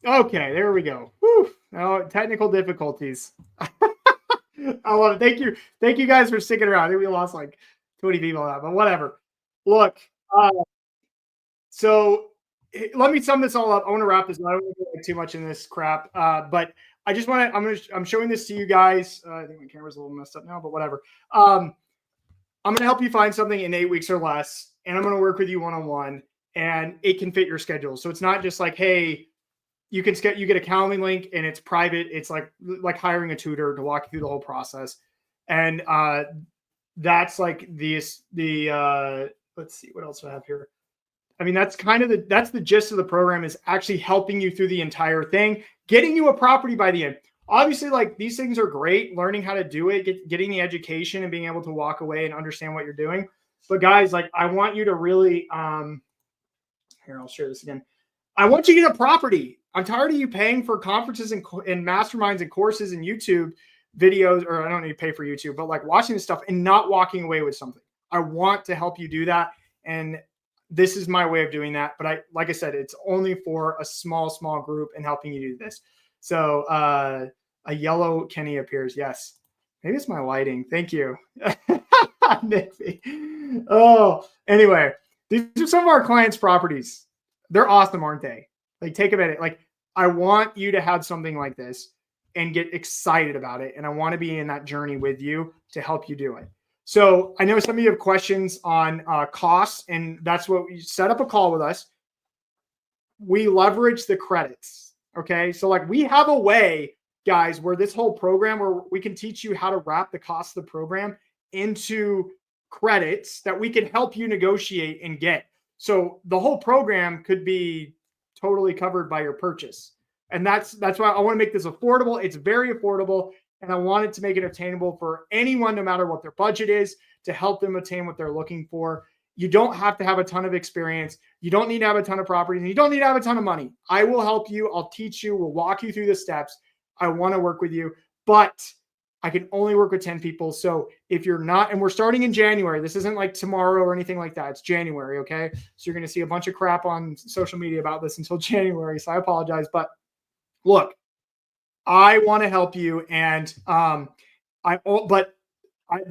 Speaker 1: Okay, there we go. Whew. Oh, technical difficulties. I love it. Thank you. Thank you guys for sticking around. I think we lost like 20 people on that, but whatever. Look, so let me sum this all up. I want to wrap this. I don't want to get too much in this crap, but I just want to. I'm showing this to you guys. I think my camera's a little messed up now, but whatever. I'm going to help you find something in 8 weeks or less, and I'm going to work with you one-on-one, and it can fit your schedule. So it's not just like, hey, you get a Calendly link and it's private. It's like hiring a tutor to walk you through the whole process, and that's like let's see what else I have here. I mean, that's kind of that's the gist of the program, is actually helping you through the entire thing, getting you a property by the end. Obviously, like, these things are great, learning how to do it, getting the education and being able to walk away and understand what you're doing. But guys, like, I want you to really, here, I'll share this again. I want you to get a property. I'm tired of you paying for conferences and masterminds and courses and YouTube videos, or I don't need to pay for YouTube, but like watching this stuff and not walking away with something. I want to help you do that. And this is my way of doing that. But like I said, it's only for a small group and helping you do this. So a yellow Kenny appears. Yes. Maybe it's my lighting. Thank you. Oh, anyway, these are some of our clients' properties. They're awesome, aren't they? Like, take a minute. Like, I want you to have something like this and get excited about it. And I want to be in that journey with you to help you do it. So I know some of you have questions on costs, and that's what we set up a call with us. We leverage the credits. Okay. So like, we have a way, guys, where this whole program, where we can teach you how to wrap the cost of the program into credits that we can help you negotiate and get. So the whole program could be totally covered by your purchase. And that's why I want to make this affordable. It's very affordable. And I wanted to make it attainable for anyone, no matter what their budget is, to help them attain what they're looking for. You don't have to have a ton of experience. You don't need to have a ton of properties. And you don't need to have a ton of money. I will help you. I'll teach you. We'll walk you through the steps. I want to work with you, but I can only work with 10 people. So if you're not, and we're starting in January, this isn't like tomorrow or anything like that. It's January. Okay. So you're going to see a bunch of crap on social media about this until January. So I apologize, but look, I want to help you. And the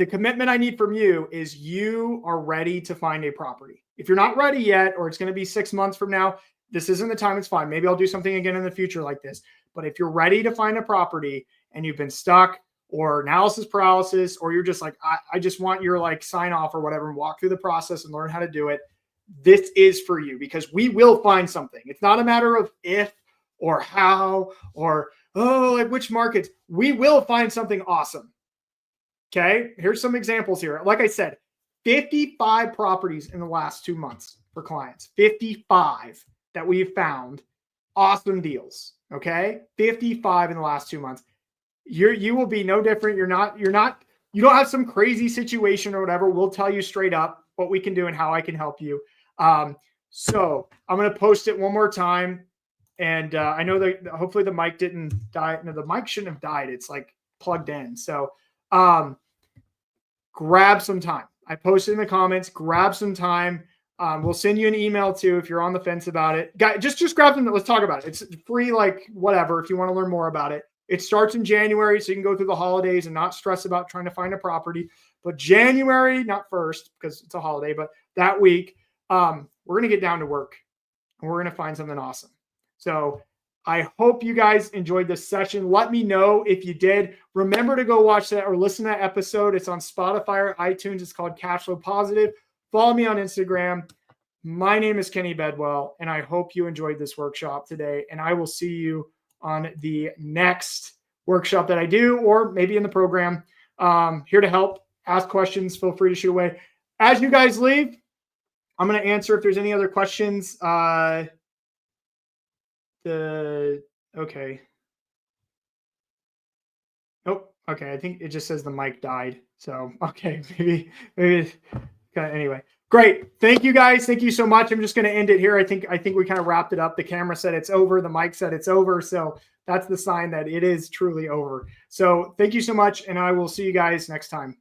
Speaker 1: commitment I need from you is you are ready to find a property. If you're not ready yet, or it's going to be 6 months from now, this isn't the time. It's fine. Maybe I'll do something again in the future like this. But if you're ready to find a property and you've been stuck or analysis paralysis, or you're just like, I just want your like sign off or whatever and walk through the process and learn how to do it, this is for you, because we will find something. It's not a matter of if or how or, oh, like which markets. We will find something awesome. Okay. Here's some examples here. Like I said, 55 properties in the last 2 months for clients, 55 that we've found awesome deals. Okay. 55 in the last 2 months. You will be no different. You don't have some crazy situation or whatever. We'll tell you straight up what we can do and how I can help you. So I'm going to post it one more time. And I know that hopefully the mic didn't die. No, the mic shouldn't have died. It's like plugged in. So grab some time. I posted in the comments, grab some time. We'll send you an email too if you're on the fence about it. Guys, just grab them. Let's talk about it. It's free, like whatever, if you want to learn more about it. It starts in January, so you can go through the holidays and not stress about trying to find a property. But January, not first because it's a holiday, but that week, we're going to get down to work and we're going to find something awesome. So I hope you guys enjoyed this session. Let me know if you did. Remember to go watch that or listen to that episode. It's on Spotify or iTunes. It's called Cash Flow Positive. Follow me on Instagram. My name is Kenny Bedwell, and I hope you enjoyed this workshop today. And I will see you on the next workshop that I do, or maybe in the program. Here to help. Ask questions. Feel free to shoot away. As you guys leave, I'm going to answer if there's any other questions. Okay. Oh, okay. I think it just says the mic died. So, okay, maybe. Anyway, great. Thank you guys. Thank you so much. I'm just going to end it here. I think we kind of wrapped it up. The camera said it's over. The mic said it's over. So that's the sign that it is truly over. So thank you so much. And I will see you guys next time.